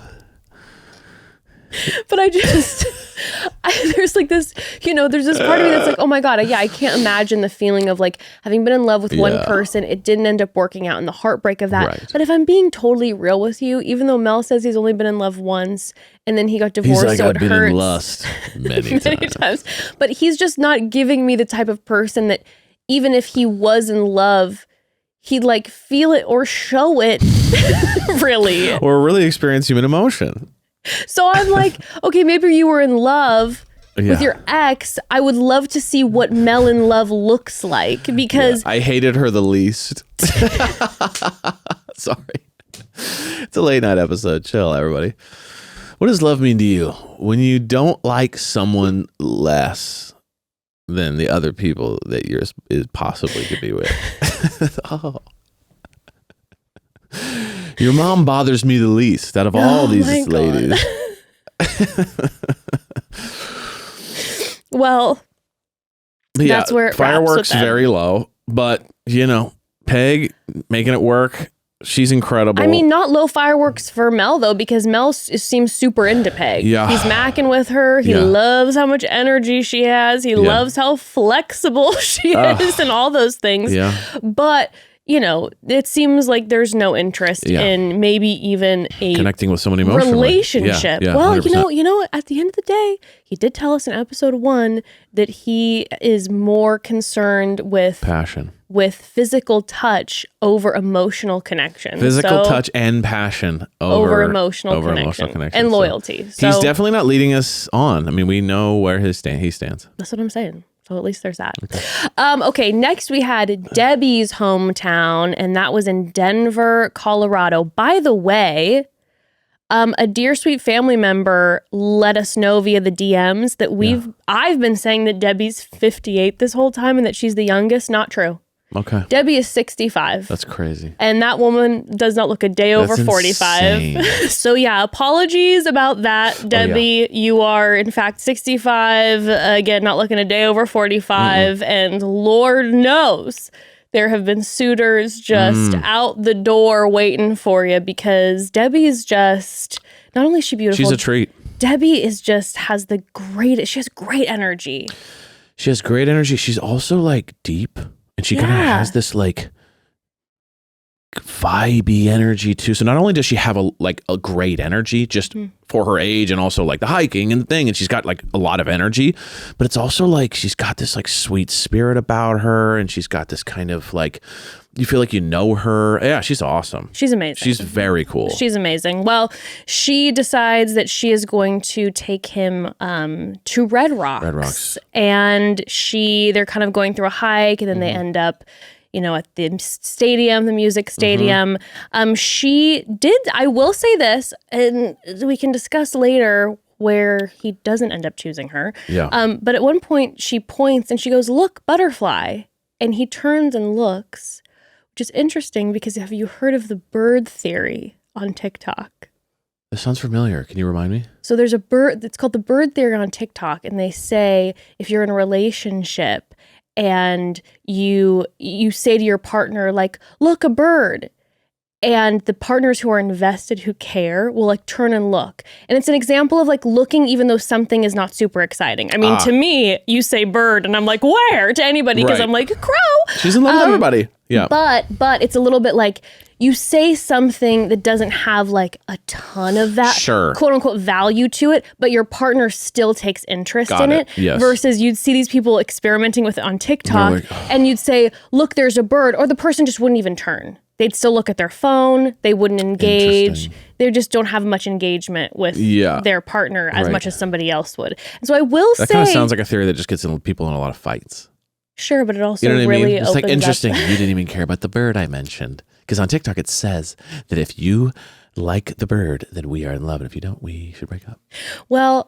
But there's like this, there's this part of me that's like, oh my God, I can't imagine the feeling of like having been in love with one person. It didn't end up working out and the heartbreak of that. Right. But if I'm being totally real with you, even though Mel says he's only been in love once and then he got divorced, he's like, so I've been hurts in lust many times. But he's just not giving me the type of person that even if he was in love, he'd like feel it or show it really. Or really experience human emotion. So I'm like, okay, maybe you were in love with your ex. I would love to see what Mel in love looks like because I hated her the least. Sorry. It's a late night episode. Chill, everybody. What does love mean to you? When you don't like someone less than the other people that you're possibly could be with. Oh. Your mom bothers me the least out of all these ladies. Well, that's where it fireworks very low, but Peg making it work. She's incredible. I mean, not low fireworks for Mel though, because Mel seems super into Peg. Yeah. He's macking with her. He loves how much energy she has. He loves how flexible she is and all those things. Yeah. But it seems like there's no interest in maybe even a connecting with someone emotionally. Relationship. Yeah, well, 100%. At the end of the day, he did tell us in episode 1 that he is more concerned with passion, with physical touch over emotional connection. Physical touch and passion over emotional connection. And loyalty. So he's definitely not leading us on. I mean, we know where he stands. That's what I'm saying. So at least there's that. Okay, next we had Debbie's hometown, and that was in Denver, Colorado. By the way, a dear sweet family member let us know via the DMs that I've been saying that Debbie's 58 this whole time and that she's the youngest. Not true. Okay. Debbie is 65. That's crazy. And that woman does not look a day over 45. So apologies about that, Debbie. You are in fact 65. Again, not looking a day over 45. And Lord knows there have been suitors just out the door waiting for you because Debbie is just, not only is she beautiful. She's a treat. Debbie has great energy. She has great energy. She's also like deep. And she kind of has this like vibey energy too. So not only does she have a great energy just for her age and also like the hiking and the thing, and she's got like a lot of energy, but it's also like she's got this like sweet spirit about her, and she's got this kind of like you feel like you know her. Yeah, she's awesome. She's amazing. She's very cool. She's amazing. Well, she decides that she is going to take him to Red Rocks. And they're kind of going through a hike, and then they end up, at the stadium, the music stadium. She did, I will say this, and we can discuss later where he doesn't end up choosing her. Yeah. But at one point she points and she goes, "Look, butterfly." And he turns and looks. Which is interesting because have you heard of the bird theory on TikTok? This sounds familiar. Can you remind me? So there's a bird, it's called the bird theory on TikTok. And they say if you're in a relationship and you say to your partner, like, "Look, a bird." And the partners who are invested, who care, will like turn and look. And it's an example of like looking even though something is not super exciting. I mean, to me, you say bird and I'm like, where? To anybody, because Right. I'm like, crow. She's in love with everybody. Yeah. But it's a little bit like you say something that doesn't have like a ton of that Sure. quote unquote value to it, but your partner still takes interest Got in it. it. Yes. Versus you'd see these people experimenting with it on TikTok They're like, and you'd say, look, there's a bird, or the person just wouldn't even turn. They'd still look at their phone. They wouldn't engage. Interesting. They just don't have much engagement with Yeah. their partner as Right. much as somebody else would. And so I will That say, kind of sounds like a theory that just gets people in a lot of fights. sure, but it also You know what really I mean? It's like opens interesting. up. You didn't even care about the bird I mentioned. Because on TikTok it says that if you like the bird, then we are in love. And if you don't, we should break up. Well,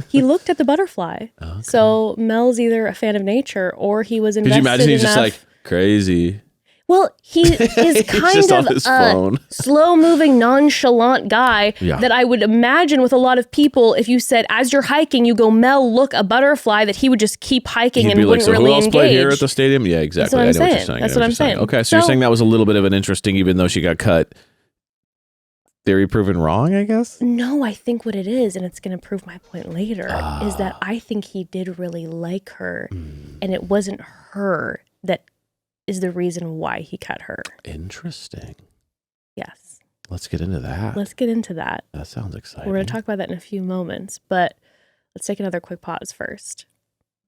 he looked at the butterfly. Okay. So Mel's either a fan of nature or he was invested Could you imagine he's enough. just like crazy? Well, he is kind just of on his a phone. slow-moving, nonchalant guy Yeah. that I would imagine with a lot of people, if you said, as you're hiking, you go, Mel, look, a butterfly, that he would just keep hiking He'd and be like, wouldn't so really who else engage. played here at the stadium? Yeah, exactly. what I'm I know what you're saying. saying. That's I know what I'm you're saying. Okay, so you're So- saying that was a little bit of an interesting, even though she got cut, theory proven wrong, I guess? No, I think what it is, and it's going to prove my point later, is that I think he did really like her, and it wasn't her that is the reason why he cut her. Interesting. Yes. Let's get into that. Let's get into that. That sounds exciting. We're going to talk about that in a few moments, but let's take another quick pause first.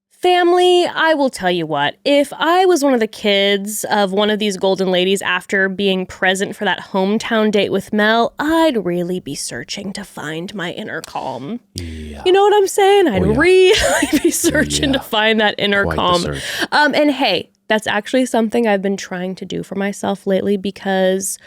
Family, I will tell you what, if I was one of the kids of one of these golden ladies after being present for that hometown date with Mel, I'd really be searching to find my inner calm. Yeah. You know what I'm saying? I'd Oh, yeah. really be searching Yeah. to find that inner Quite the calm. search. And hey, that's actually something I've been trying to do for myself lately because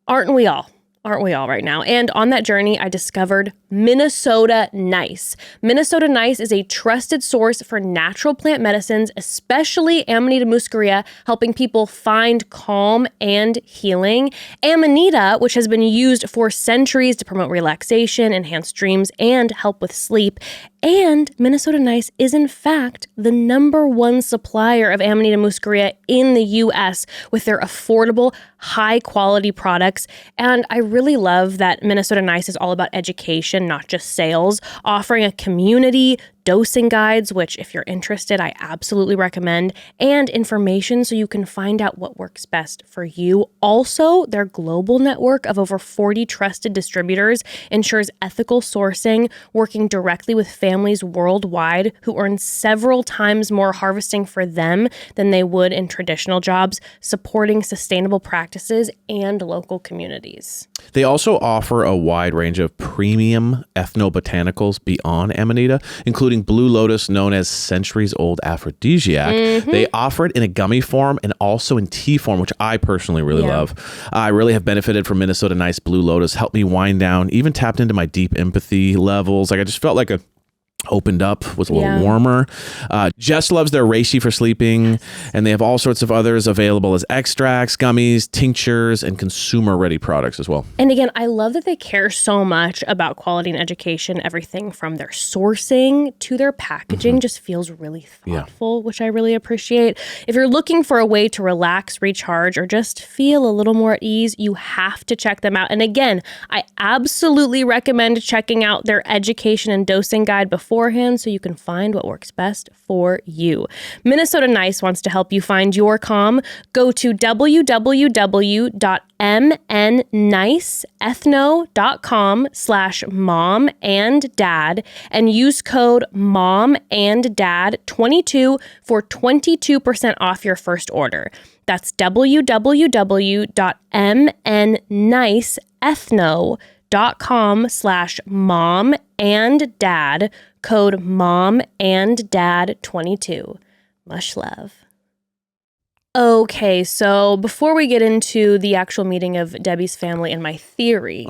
aren't we all? Aren't we all right now? And on that journey, I discovered Minnesota Nice. Minnesota Nice is a trusted source for natural plant medicines, especially Amanita muscaria, helping people find calm and healing. Amanita, which has been used for centuries to promote relaxation, enhance dreams, and help with sleep. And Minnesota Nice is, in fact, the #1 supplier of Amanita muscaria in the U.S. with their affordable, high-quality products. And I really love that Minnesota Nice is all about education, not just sales, offering a community, dosing guides, which if you're interested, I absolutely recommend, and information so you can find out what works best for you. Also, their global network of over 40 trusted distributors ensures ethical sourcing, working directly with families worldwide who earn several times more harvesting for them than they would in traditional jobs, supporting sustainable practices and local communities. They also offer a wide range of premium ethnobotanicals beyond Amanita, including Blue Lotus, known as centuries-old aphrodisiac. They offer it in a gummy form and also in tea form, which I personally really love. I really have benefited from Minnesota Nice Blue Lotus. Helped me wind down, even tapped into my deep empathy levels. Like I just felt like a opened up, was a little warmer. Jess loves their reishi for sleeping, and they have all sorts of others available as extracts, gummies, tinctures, and consumer-ready products as well. And again, I love that they care so much about quality and education. Everything from their sourcing to their packaging just feels really thoughtful, which I really appreciate. If you're looking for a way to relax, recharge, or just feel a little more at ease, you have to check them out. And again, I absolutely recommend checking out their education and dosing guide beforehand so you can find what works best for you. Minnesota Nice wants to help you find your calm. Go to www.mnniceethno.com/mom-and-dad and use code MOM-AND-DAD22 for 22% off your first order. That's www.mnniceethno.com/mom-and-dad, code MOM-AND-DAD22. Much love. Okay, so before we get into the actual meeting of Debbie's family and my theory,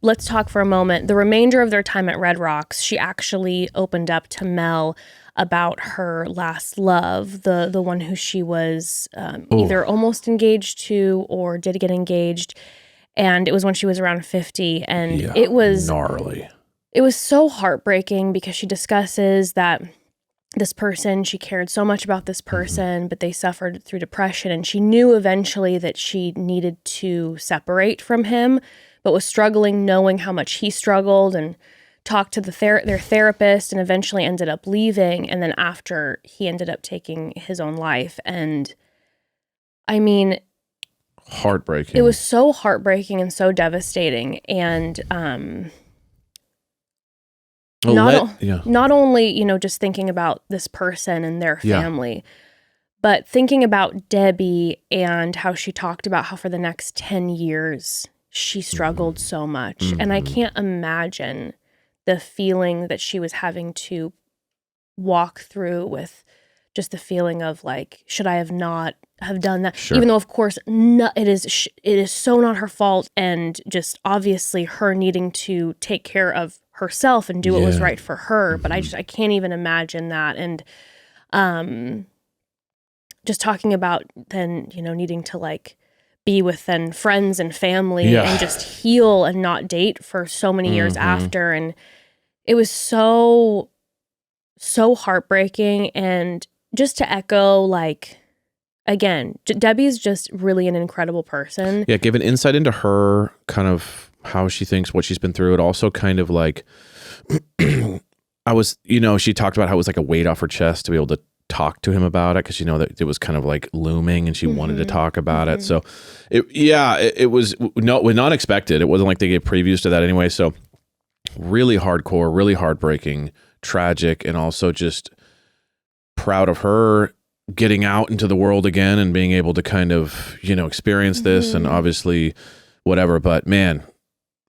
let's talk for a moment. The remainder of their time at Red Rocks, she actually opened up to Mel about her last love, the one who she was either almost engaged to or did get engaged. And it was when she was around 50. And it was gnarly. It was so heartbreaking because she discusses that this person, she cared so much about this person, but they suffered through depression, and she knew eventually that she needed to separate from him, but was struggling knowing how much he struggled, and talked to their therapist, and eventually ended up leaving. And then after, he ended up taking his own life. And I mean, Heartbreaking. it was so heartbreaking and so devastating. And not only, you know, just thinking about this person and their family, but thinking about Debbie and how she talked about how for the next 10 years she struggled so much. And I can't imagine the feeling that she was having to walk through, with just the feeling of like, should I have not have done that? Sure. Even though, of course, it is so not her fault, and just obviously her needing to take care of herself and do what was right for her. But I can't even imagine that. And just talking about then, you know, needing to like be with then friends and family and just heal and not date for so many years after. And it was so heartbreaking. And just to echo, like, again, Debbie's just really an incredible person. Yeah, give an insight into her, kind of how she thinks, what she's been through. It also kind of like, she talked about how it was like a weight off her chest to be able to talk to him about it, because, you know, that it was kind of like looming and she wanted to talk about it. So it was not expected. It wasn't like they gave previews to that anyway. So really hardcore, really heartbreaking, tragic, and also just proud of her getting out into the world again and being able to kind of, you know, experience this, and obviously whatever. But man,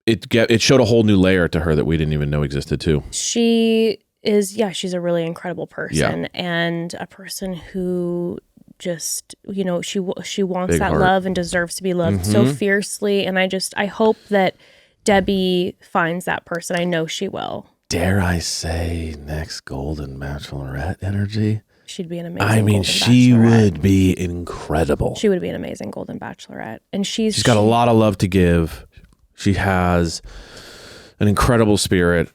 it showed a whole new layer to her that we didn't even know existed too. She's a really incredible person, and a person who just, you know, she wants Big that heart. love and deserves to be loved so fiercely. And I hope that Debbie finds that person. I know she will. Dare I say, next Golden Bachelorette energy? She'd be an amazing Golden she Bachelorette. Would be incredible. She would be an amazing Golden Bachelorette. And she's got a lot of love to give. She has an incredible spirit.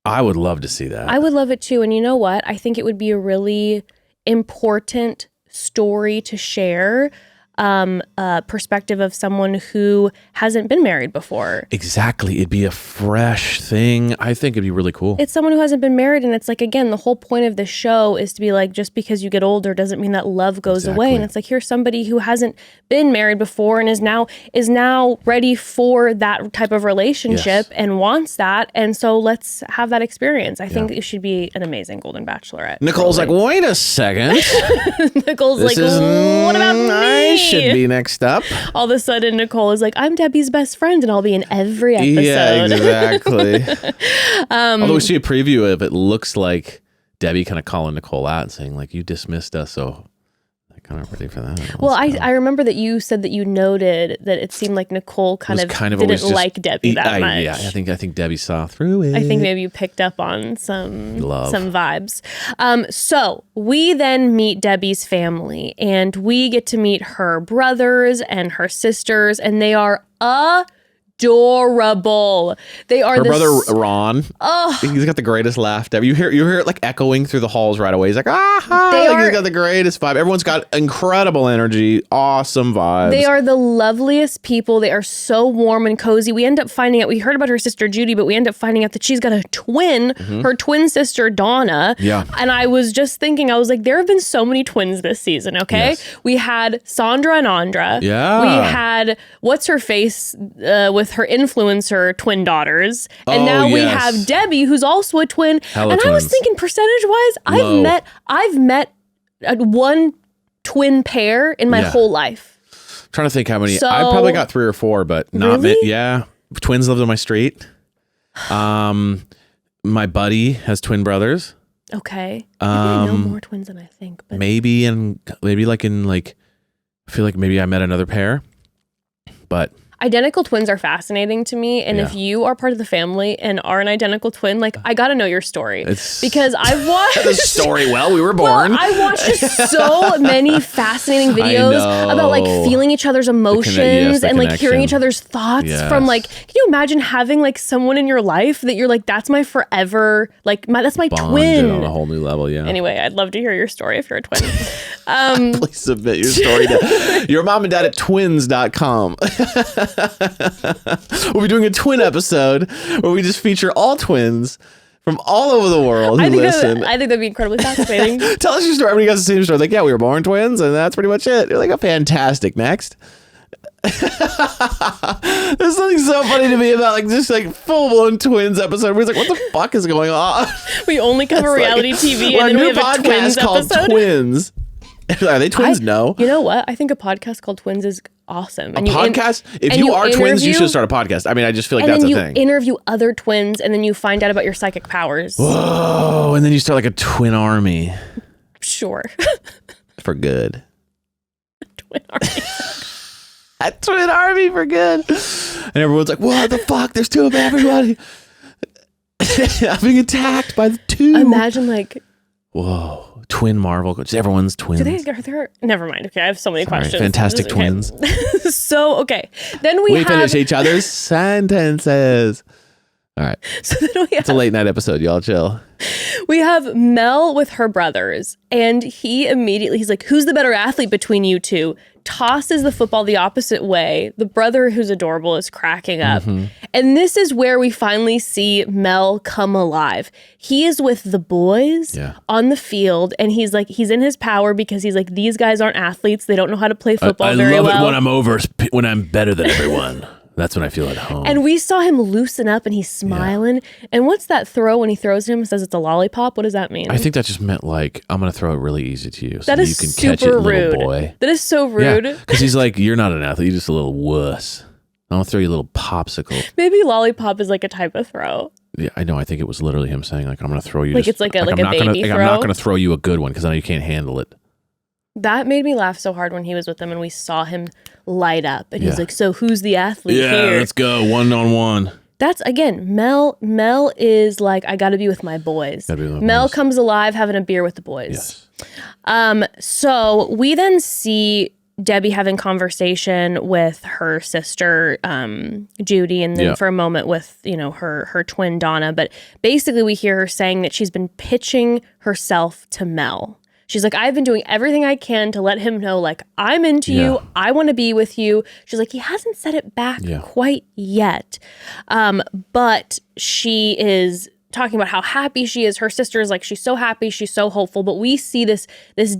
I would love to see that. I would love it too. And you know what? I think it would be a really important story to share, a perspective of someone who hasn't been married before. Exactly. It'd be a fresh thing. I think it'd be really cool. It's someone who hasn't been married, and it's like, again, the whole point of this show is to be like, just because you get older doesn't mean that love goes away. And it's like, here's somebody who hasn't been married before and is now ready for that type of relationship and wants that. And so let's have that experience. I think it should be an amazing Golden Bachelorette. Nicole's like, wait a second. Nicole's like, what about me? I should be next up. All of a sudden, Nicole is like, I'm Debbie's best friend, and I'll be in every episode. Yeah, exactly. Although we see a preview of it, looks like Debbie kind of calling Nicole out and saying, like, you dismissed us, so I'm kind of ready for that. Well, I remember that you said that you noted that it seemed like Nicole kind of didn't like Debbie that much. Yeah, I think Debbie saw through it. I think maybe you picked up on some vibes. So we then meet Debbie's family, and we get to meet her brothers and her sisters, and they are adorable. They are her brother Ron. Oh, he's got the greatest laugh ever. You hear it like echoing through the halls right away. He's like, he's got the greatest vibe. Everyone's got incredible energy, awesome vibes. They are the loveliest people. They are so warm and cozy. We end up finding out, we heard about her sister Judy, but we end up finding out that she's got a twin, her twin sister Donna. Yeah. And I was just thinking, I was like, there have been so many twins this season, okay? Yes. We had Sandra and Andra. Yeah. We had, what's her face, with her influencer twin daughters. And now we have Debbie, who's also a twin. Hella and twins. I was thinking, percentage-wise, I've met one twin pair in my whole life. I'm trying to think how many. So, I probably got 3 or 4, but not really? Yeah. Twins lived on my street. My buddy has twin brothers. Okay. Maybe I know more twins than I think. But maybe I feel like maybe I met another pair, but Identical twins are fascinating to me, and if you are part of the family and are an identical twin, like I gotta know your story because I've watched the story. Well, we were born. Well, I watched just so many fascinating videos about like feeling each other's emotions and like hearing each other's thoughts from like. Can you imagine having like someone in your life that you're like, that's my forever, like that's my twin on a whole new level? Yeah. Anyway, I'd love to hear your story if you're a twin. Please submit your story to yourmomanddadatwins.com. We'll be doing a twin episode where we just feature all twins from all over the world who listen. I think that'd be incredibly fascinating. Tell us your story. Everybody got the same story. Like, yeah, we were born twins, and that's pretty much it. You're like, oh, fantastic. Next. There's something so funny to me about like just like full blown twins episode where it's like, what the fuck is going on? We only cover reality TV well, and then we have podcast a twins called episode. Twins. Are they twins? No. You know what? I think a podcast called Twins is awesome. And podcast? If you are twins, you should start a podcast. I mean, I just feel like that's a thing. And then you interview other twins, and then you find out about your psychic powers. Whoa! And then you start like a twin army. Sure. For good. Twin army. A twin army for good. And everyone's like, what the fuck? There's two of everybody. I'm being attacked by the two. Imagine like... Whoa. Twin Marvel. Just everyone's twins. Never mind. Okay, I have so many questions. Fantastic twins. So, okay. Then we finish each other's sentences. All right. So then it's a late night episode. Y'all chill. We have Mel with her brothers, and he's like, who's the better athlete between you two? Tosses the football the opposite way. The brother, who's adorable, is cracking up. And this is where we finally see Mel come alive. He is with the boys on the field, and he's in his power because he's like, these guys aren't athletes. They don't know how to play football very well. I love it when I'm better than everyone. That's when I feel at home. And we saw him loosen up and he's smiling. Yeah. And what's that throw when he throws him? It says it's a lollipop. What does that mean? I think that just meant like, I'm going to throw it really easy to you so that you can catch it, rude. little boy. That is so rude. Because he's like, you're not an athlete. You're just a little wuss. I'm going to throw you a little popsicle. Maybe lollipop is like a type of throw. Yeah, I know. I think it was literally him saying like, I'm going to throw you. Like it's like a baby throw. I'm not going to throw you a good one because I know you can't handle it. That made me laugh so hard when he was with them and we saw him light up. And he's like, so who's the athlete here? Yeah, let's go. 1-on-1. That's, again, Mel is like, I got to be with my boys. Mel comes alive having a beer with the boys. Yes. So we then see Debbie having conversation with her sister, Judy, and then for a moment with, her twin Donna. But basically we hear her saying that she's been pitching herself to Mel. She's like, I've been doing everything I can to let him know, like, I'm into you. I want to be with you. She's like, he hasn't said it back quite yet. But she is talking about how happy she is. Her sister is like, she's so happy. She's so hopeful. But we see this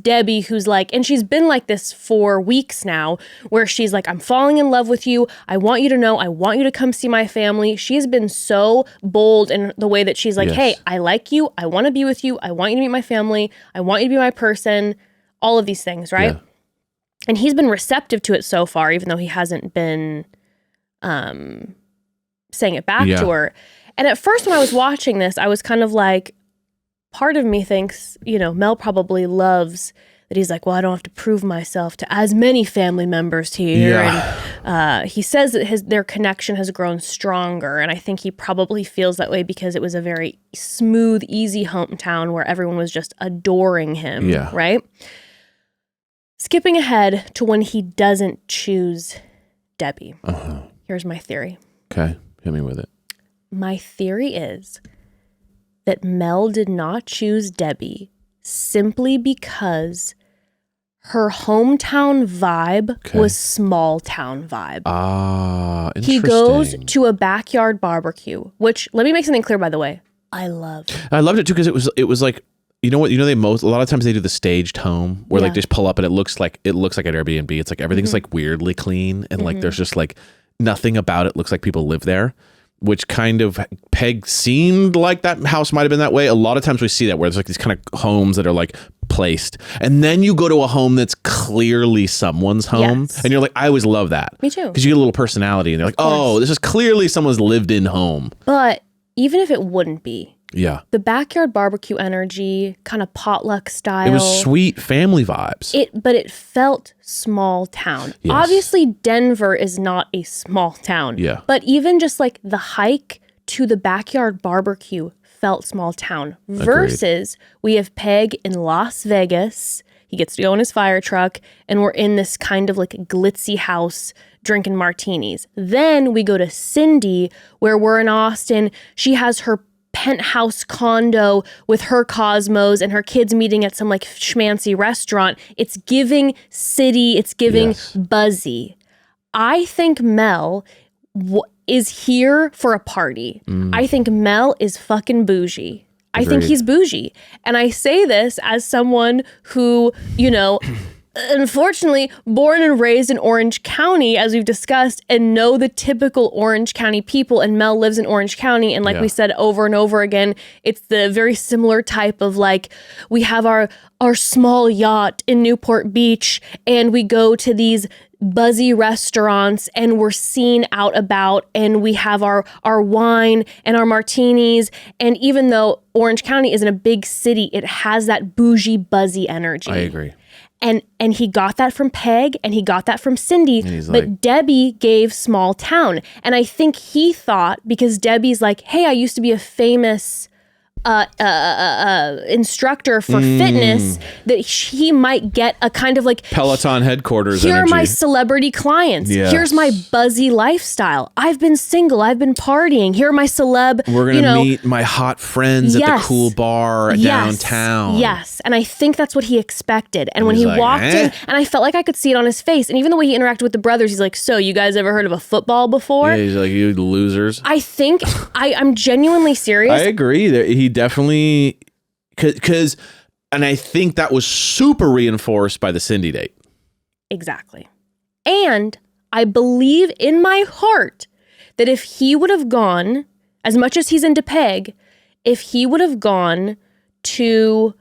Debbie who's like, and she's been like this for weeks now, where she's like, I'm falling in love with you. I want you to know. I want you to come see my family. She has been so bold in the way that she's like, hey, I like you. I want to be with you. I want you to meet my family. I want you to be my person. All of these things, right? Yeah. And he's been receptive to it so far, even though he hasn't been saying it back to her. And at first when I was watching this, I was kind of like, part of me thinks, Mel probably loves that he's like, well, I don't have to prove myself to as many family members here. Yeah. And he says that their connection has grown stronger. And I think he probably feels that way because it was a very smooth, easy hometown where everyone was just adoring him, right? Skipping ahead to when he doesn't choose Debbie. Here's my theory. Okay, hit me with it. My theory is that Mel did not choose Debbie simply because her hometown vibe was small town vibe. Ah, interesting. He goes to a backyard barbecue, which, let me make something clear, by the way, I loved. I loved it too because it was like, you know what? A lot of times they do the staged home where like just pull up and it looks like an Airbnb. It's like everything's like weirdly clean and like there's just like nothing about it looks like people live there. Which kind of Peg seemed like that house might have been that way. A lot of times we see that where there's like these kind of homes that are like placed. And then you go to a home that's clearly someone's home. Yes. And you're like, I always love that. Me too. Because you get a little personality and they're like, oh, this is clearly someone's lived in home. But even if it wouldn't be, Yeah. The backyard barbecue energy, kind of potluck style. It was sweet family vibes. But it felt small town. Yes. Obviously, Denver is not a small town. Yeah. But even just like the hike to the backyard barbecue felt small town. Versus we have Peg in Las Vegas. He gets to go in his fire truck, and we're in this kind of like glitzy house drinking martinis. Then we go to Cindy, where we're in Austin. She has her penthouse condo with her cosmos and her kids meeting at some like schmancy restaurant. It's giving city, it's giving buzzy. I think Mel is here for a party. I think Mel is fucking bougie. I think he's bougie. And I say this as someone who, you know, unfortunately, born and raised in Orange County, as we've discussed, and know the typical Orange County people. And Mel lives in Orange County. And like we said over and over again, it's the very similar type of like, we have our small yacht in Newport Beach, and we go to these buzzy restaurants, and we're seen out about, and we have our wine and our martinis. And even though Orange County isn't a big city, it has that bougie, buzzy energy. I agree. And he got that from Peg, and he got that from Cindy, but like, Debbie gave small town. And I think he thought, because Debbie's like, hey, I used to be a famous instructor for fitness, that he might get a kind of like Peloton headquarters here energy. are my celebrity clients. Yes. Here's my buzzy lifestyle. I've been single. I've been partying. Here are my celeb. We're going to meet my hot friends at the cool bar downtown. Yes. And I think that's what he expected. And when he's he like, walked in, and I felt like I could see it on his face. And even the way he interacted with the brothers, he's like, so you guys ever heard of a football before? Yeah, he's like, you losers. I think I'm genuinely serious. I agree that he definitely, because, and I think that was super reinforced by the Cindy date. Exactly. And I believe in my heart that if he would have gone, as much as he's into Peg, if he would have gone to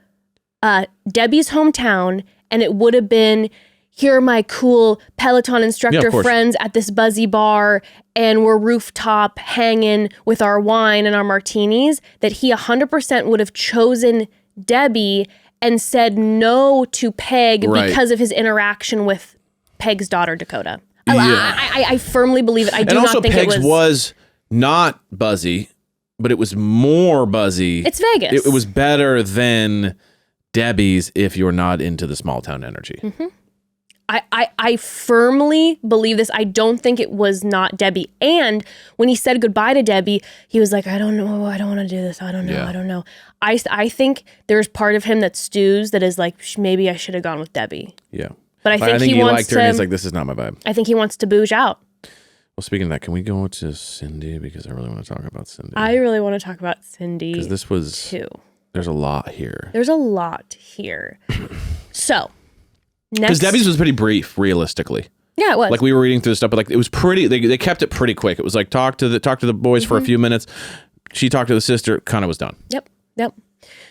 Debbie's hometown, and it would have been, here are my cool Peloton instructor friends at this buzzy bar, and we're rooftop hanging with our wine and our martinis, that he 100% would have chosen Debbie and said no to Peg because of his interaction with Peg's daughter, Dakota. I firmly believe it. I do not think Peg's it was not buzzy, but it was more buzzy. It's Vegas. It was better than Debbie's if you're not into the small town energy. Mm-hmm. I firmly believe this. I don't think it was not Debbie. And when he said goodbye to Debbie, he was like, I don't know. I don't want to do this. I don't know. I don't know. I think there's part of him that stews that is like, maybe I should have gone with Debbie. Yeah. But I think he wants liked her, and he's like, this is not my vibe. I think he wants to bouge out. Well, speaking of that, can we go to Cindy? Because I really want to talk about Cindy. I really want to talk about Cindy. Because this was, there's a lot here. There's a lot here. So, because Debbie's was pretty brief, realistically. Yeah, it was. Like we were reading through the stuff, but like it was pretty. They kept it pretty quick. It was like talk to the boys for a few minutes. She talked to the sister. Kind of was done. Yep.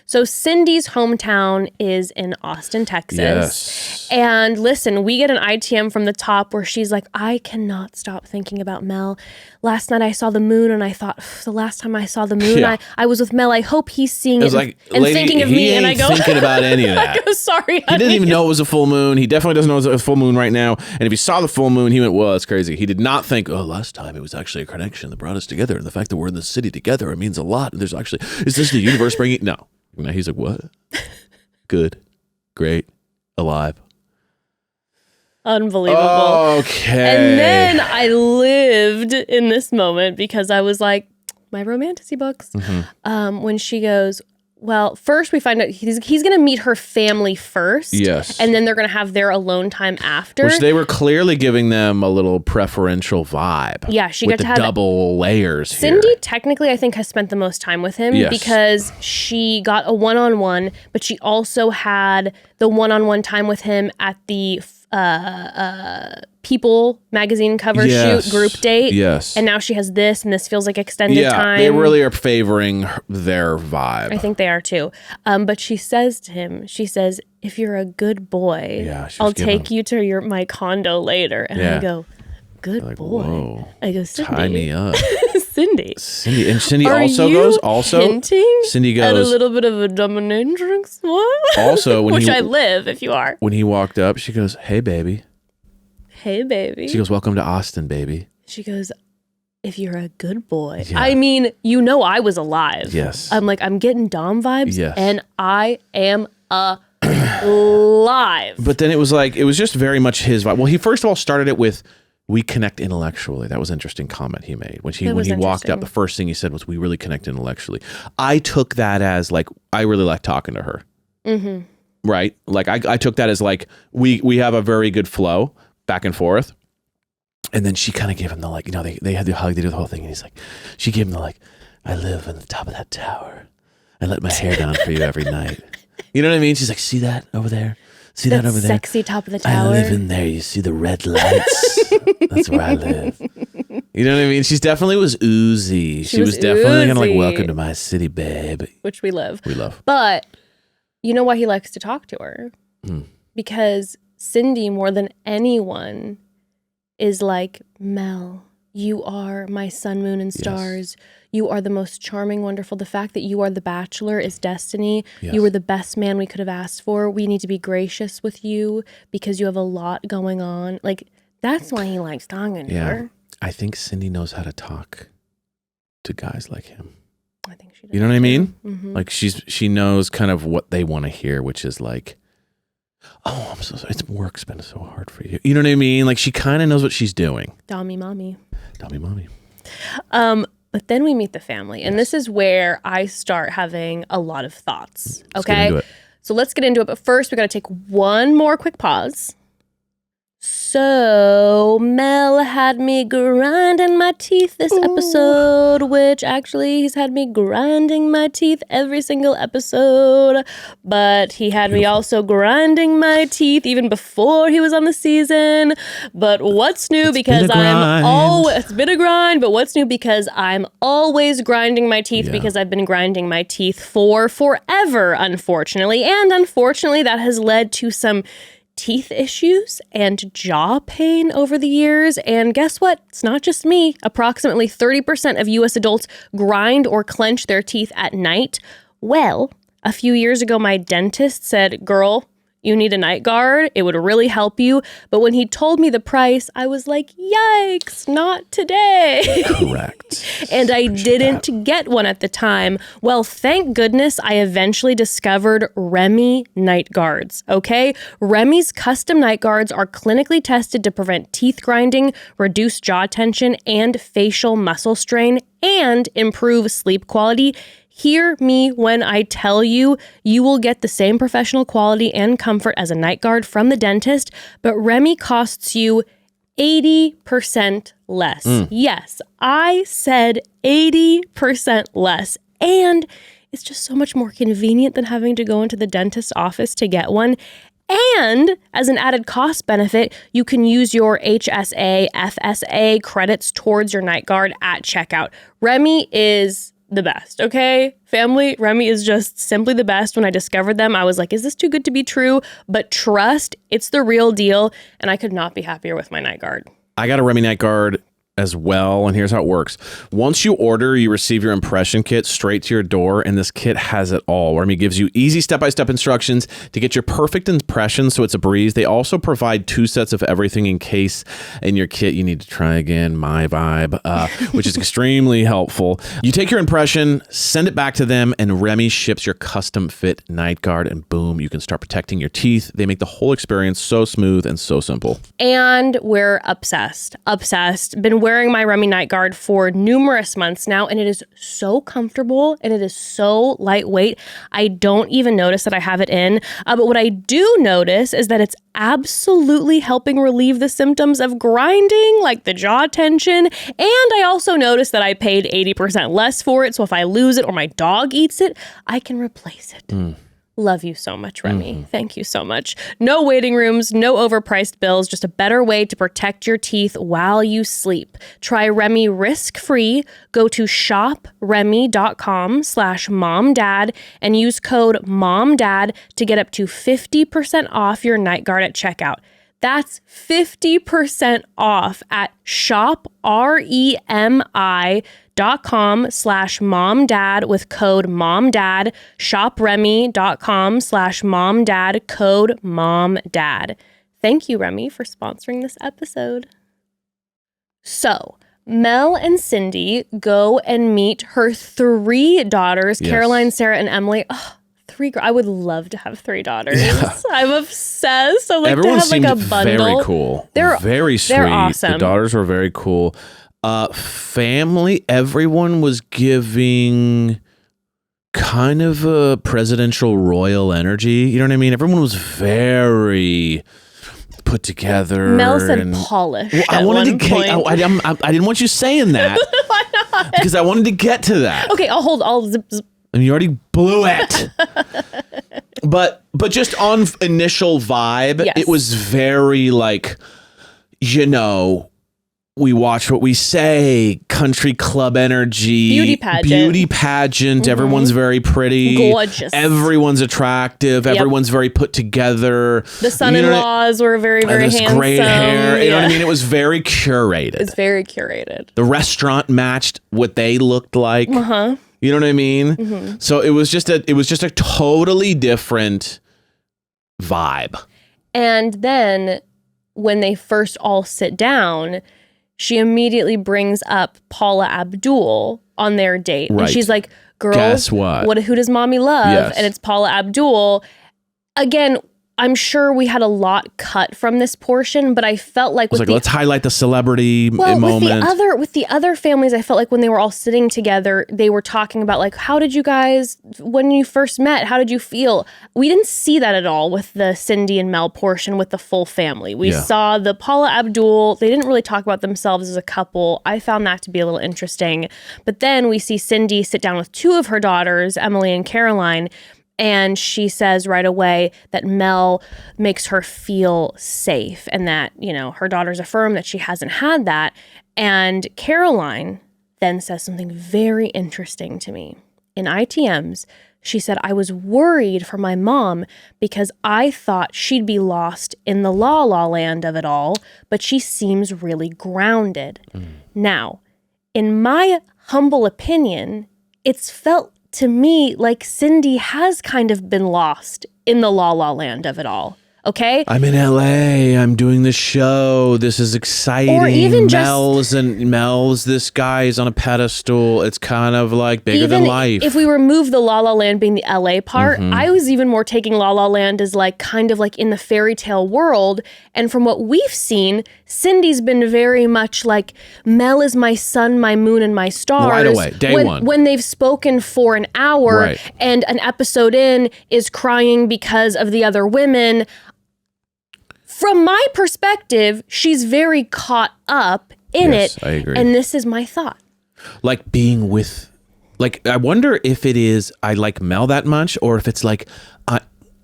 So Cindy's hometown is in Austin, Texas. Yes. And listen, we get an ITM from the top where she's like, I cannot stop thinking about Mel. Last night I saw the moon, and I thought, the last time I saw the moon, I was with Mel. I hope he's seeing it like, and lady, thinking of me. And I go, thinking about any of that. I go, sorry, honey. He didn't even know it was a full moon. He definitely doesn't know it was a full moon right now. And if he saw the full moon, he went, well, that's crazy. He did not think, oh, last time it was actually a connection that brought us together. And the fact that we're in the city together, it means a lot. And there's actually, is this the universe bringing? No. Now he's like, what? Good, great, alive. Unbelievable. Okay. And then I lived in this moment because I was like, my romantasy books. When she goes, well, first we find out he's going to meet her family first. Yes. And then they're going to have their alone time after. Which they were clearly giving them a little preferential vibe. Yeah, she with got to the have double layers here. Cindy technically, I think, has spent the most time with him because she got a one-on-one, but she also had the one-on-one time with him at the People magazine cover shoot group date. Yes. And now she has this, and this feels like extended time. They really are favoring their vibe. I think they are too. But she says to him, she says, if you're a good boy, I'll take you to my condo later. And I go, good boy. Whoa. I go, Cindy. Tie me up. Cindy. And Cindy Are also you goes. Also, hinting Cindy at a goes. little bit of a dominatrix. What? Also, when which he I live. If you are. when he walked up, she goes, "Hey, baby." Hey, baby. She goes, "Welcome to Austin, baby." She goes, if you're a good boy. Yeah. I mean, you know I was alive. Yes. I'm like, I'm getting Dom vibes. Yes. And I am alive. But then it was just very much his vibe. Well, he first of all started it with, "We connect intellectually." That was an interesting comment he made. When he walked up, the first thing he said was, "We really connect intellectually." I took that as like, I really like talking to her. Mm-hmm. Right? Like I took that as like, we have a very good flow back and forth. And then she kind of gave him the like, they had the hug, they did the whole thing. And he's like, she gave him the like, "I live on the top of that tower. I let my hair down for you every night." You know what I mean? She's like, "See that over there? See that over there? Sexy top of the tower. I live in there. You see the red lights? That's where I live." You know what I mean? She definitely was oozy. She was definitely kind of like, oozy. "Welcome to my city, babe." Which we love. We love. But you know why he likes to talk to her? Because Cindy, more than anyone, is like, "Mel, you are my sun, moon, and stars. Yes. You are the most charming, wonderful. The fact that you are the Bachelor is destiny. Yes. You were the best man we could have asked for. We need to be gracious with you because you have a lot going on." Like, that's why he likes talking to her. I think Cindy knows how to talk to guys like him. I think she does. You know what I mean? Mm-hmm. Like she knows kind of what they want to hear, which is like, "Oh, I'm so sorry. Work's been so hard for you." You know what I mean? Like she kind of knows what she's doing. Dommy mommy. Dommy mommy. But then we meet the family, and this is where I start having a lot of thoughts. Okay, let's get into it. So let's get into it. But first, we got to take one more quick pause. So Mel had me grinding my teeth this episode, which actually he's had me grinding my teeth every single episode, but he had me also grinding my teeth even before he was on the season. But what's new, because it's been a grind, but what's new, because I'm always grinding my teeth, because I've been grinding my teeth for forever, unfortunately. And unfortunately, that has led to some teeth issues and jaw pain over the years. And guess what? It's not just me. Approximately 30% of US adults grind or clench their teeth at night. Well, a few years ago, my dentist said, "Girl, you need a night guard. It would really help you." But when he told me the price, I was like, yikes, not today. Correct. And I didn't get one at the time. Well, thank goodness I eventually discovered Remy night guards, okay? Remy's custom night guards are clinically tested to prevent teeth grinding, reduce jaw tension and facial muscle strain, and improve sleep quality. Hear me when I tell you, you will get the same professional quality and comfort as a night guard from the dentist, but Remy costs you 80% less. Yes, I said 80% less. And it's just so much more convenient than having to go into the dentist's office to get one. And as an added cost benefit, you can use your HSA, FSA credits towards your night guard at checkout. Remy is the best, okay? Family, Remy is just simply the best. When I discovered them, I was like, is this too good to be true? But trust, it's the real deal, and I could not be happier with my night guard. I got a Remy night guard as well, and here's how it works. Once you order, you receive your impression kit straight to your door, and this kit has it all. Remy gives you easy step-by-step instructions to get your perfect impression, so it's a breeze. They also provide 2 sets of everything in case in your kit you need to try again, my vibe, which is extremely helpful. You take your impression, send it back to them, and Remy ships your custom fit night guard, and boom, you can start protecting your teeth. They make the whole experience so smooth and so simple. And we're obsessed. Been wearing my Remy night guard for numerous months now, and it is so comfortable and it is so lightweight. I don't even notice that I have it in. But what I do notice is that it's absolutely helping relieve the symptoms of grinding, like the jaw tension. And I also notice that I paid 80% less for it. So if I lose it or my dog eats it, I can replace it. Love you so much, Remy. Thank you so much. No waiting rooms, no overpriced bills, just a better way to protect your teeth while you sleep. Try Remy risk-free. Go to shopremy.com/momdad and use code MOMDAD to get up to 50% off your night guard at checkout. That's 50% off at shopremi.com/momdad with code momdad. Shopremi.com/momdad, code momdad. Thank you, Remy, for sponsoring this episode. So, Mel and Cindy go and meet her 3 daughters, Yes. Caroline, Sarah, and Emily. Oh, 3 I would love to have 3 daughters. Yeah. I'm obsessed. I like Everyone to have like seemed a bundle. very cool. They're very sweet. they're awesome. The daughters were very cool. Family, everyone was giving kind of a presidential royal energy. You know what I mean? Everyone was very put together. Mel said and, polished. Well, I at wanted one to point. get. I didn't want you saying that. Why not? Because I wanted to get to that. Okay, I'll zip. And you already blew it. but just on initial vibe, Yes. it was very like, you know, we watch what we say, country club energy, Beauty pageant. Everyone's very pretty, Gorgeous. Everyone's attractive. Everyone's very put together. The son-in-laws were very, very this handsome. great hair. You know what I Yeah. mean? It was very curated. It's very curated. The restaurant matched what they looked like. Uh-huh. You know what I mean? So it was just a totally different vibe. And then when they first all sit down, she immediately brings up Paula Abdul on their date. Right. And she's like, girls, Guess what? Who does mommy love? Yes. And it's Paula Abdul. Again, I'm sure we had a lot cut from this portion, but I felt like It was like, let's highlight the celebrity moment. With the other families, I felt like when they were all sitting together, they were talking about like, how did you guys, when you first met, how did you feel? We didn't see that at all with the Cindy and Mel portion with the full family. We saw the Paula Abdul. They didn't really talk about themselves as a couple. I found that to be a little interesting. But then we see Cindy sit down with 2 of her daughters, Emily and Caroline, and she says right away that Mel makes her feel safe and that, you know, her daughters affirm that she hasn't had that. And Caroline then says something very interesting to me. In ITMs, she said, I was worried for my mom because I thought she'd be lost in the la land of it all, but she seems really grounded. Now, in my humble opinion, it's felt to me like Cindy has kind of been lost in the la land of it all. Okay? I'm in LA. I'm doing this show. This is exciting. Or even Mel's this guy is on a pedestal. It's kind of like bigger than life. If we remove the La La Land being the LA part, I was even more taking La La Land as like kind of like in the fairy tale world. And from what we've seen, Cindy's been very much like Mel is my sun, my moon, and my stars. Right away, day one. When they've spoken for an hour Right. and an episode in is crying because of the other women. From my perspective, she's very caught up in Yes, it. I agree. And this is my thought. Like being with, like, I wonder if it is I like Mel that much or if it's like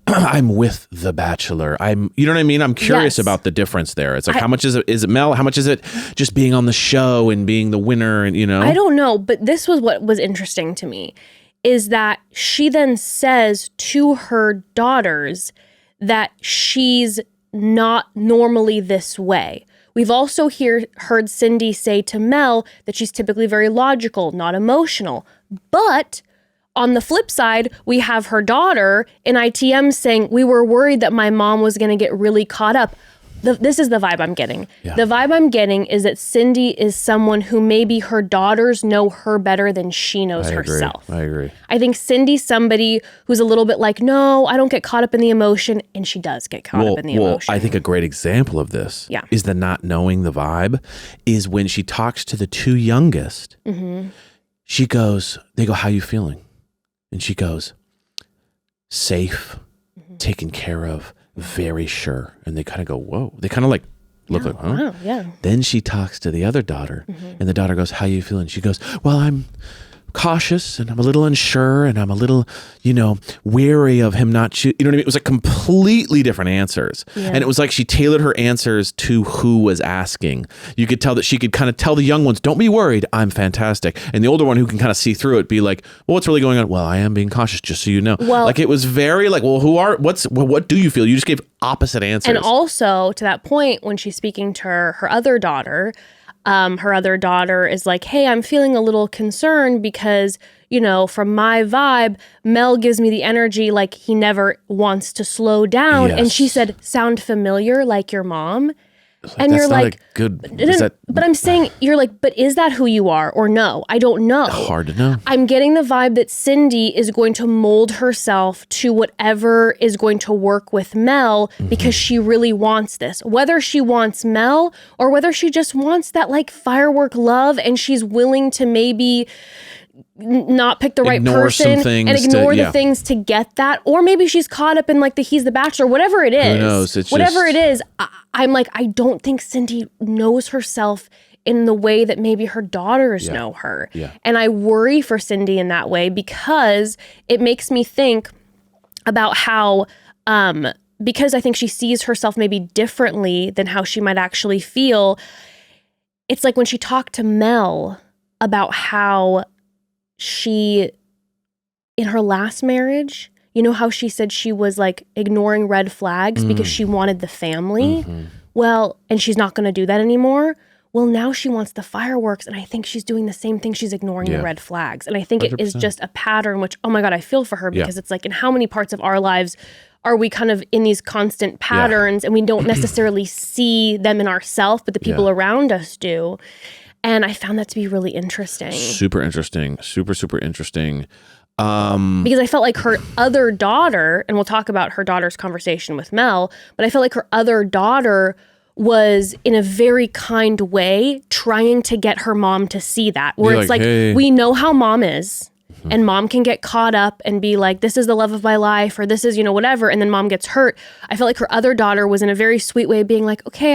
I'm with the Bachelor. You know what I mean? I'm curious Yes. about the difference there. It's like, how much is it Mel? How much is it just being on the show and being the winner? And, you know, I don't know, but this was what was interesting to me is that she then says to her daughters that she's not normally this way. We've also heard Cindy say to Mel that she's typically very logical, not emotional. But on the flip side, we have her daughter in ITM saying, we were worried that my mom was going to get really caught up. This is the vibe I'm getting. Yeah. The vibe I'm getting is that Cindy is someone who maybe her daughters know her better than she knows herself. I agree. I think Cindy's somebody who's a little bit like, no, I don't get caught up in the emotion. And she does get caught up in the emotion. I think a great example of this is the not knowing the vibe is when she talks to the 2 youngest. She goes, they go, how you feeling? And she goes, safe, taken care of, very sure. And they kind of go, whoa. They kind of like look like, huh? Wow, yeah. Then she talks to the other daughter and the daughter goes, how you feeling? She goes, well, I'm cautious and I'm a little unsure and I'm a little, wary of him not, you know what I mean? It was like completely different answers. Yeah. And it was like she tailored her answers to who was asking. You could tell that she could kind of tell the young ones, don't be worried, I'm fantastic. And the older one who can kind of see through it be like, well, what's really going on? Well, I am being cautious, just so you know. Well, like it was very like, well, what do you feel? You just gave opposite answers. And also to that point, when she's speaking to her other daughter is like, hey, I'm feeling a little concerned because, from my vibe, Mel gives me the energy like he never wants to slow down. Yes. And she said, sound familiar like your mom? And that's you're not like, but I'm saying, you're like, but is that who you are or no? I don't know. Hard to know. I'm getting the vibe that Cindy is going to mold herself to whatever is going to work with Mel because she really wants this. Whether she wants Mel or whether she just wants that like firework love and she's willing to maybe not pick the right Ignore person some things and ignore to- the things to get that. Or maybe she's caught up in like he's the Bachelor, whatever it is. Who knows? It's whatever just- it is, I'm like, I don't think Cindy knows herself in the way that maybe her daughters know her. Yeah. And I worry for Cindy in that way because it makes me think about how, because I think she sees herself maybe differently than how she might actually feel. It's like when she talked to Mel about how she, in her last marriage, how she said she was like ignoring red flags because she wanted the family? Well, and she's not going to do that anymore. Well, now she wants the fireworks, and I think she's doing the same thing. She's ignoring the red flags. And I think it is 100%. just a pattern, which, oh my God, I feel for her because it's like, in how many parts of our lives are we kind of in these constant patterns and we don't necessarily see them in ourselves, but the people around us do. And I found that to be really interesting. Super interesting. Super, super interesting. Because I felt like her other daughter, and we'll talk about her daughter's conversation with Mel, but I felt like her other daughter was in a very kind way trying to get her mom to see that. Where You're it's like, like, hey. we know how mom is. And mom can get caught up and be like, this is the love of my life, or this is, whatever. And then mom gets hurt. I felt like her other daughter was in a very sweet way being like, okay,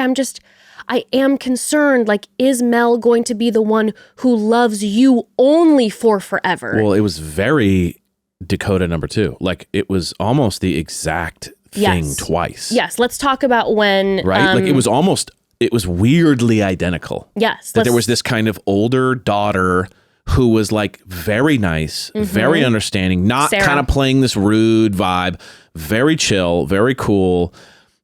I am concerned. Like, is Mel going to be the one who loves you only for forever? Well, it was very Dakota number 2. Like it was almost the exact thing twice. Yes. Let's talk about when. Right? Like it was weirdly identical. Yes. That there was this kind of older daughter who was like very nice, very understanding, not Sarah. kind of playing this rude vibe, very chill, very cool,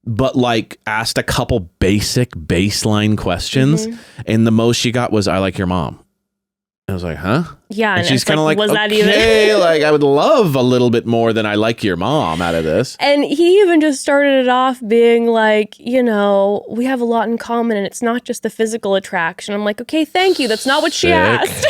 but like asked a couple basic baseline questions. And the most she got was, I like your mom. I was like, huh? Yeah. And she's kind of like, was that okay, even? like I would love a little bit more than I like your mom out of this. And he even just started it off being like, we have a lot in common and it's not just the physical attraction. I'm like, okay, thank you. That's not what she Sick. asked.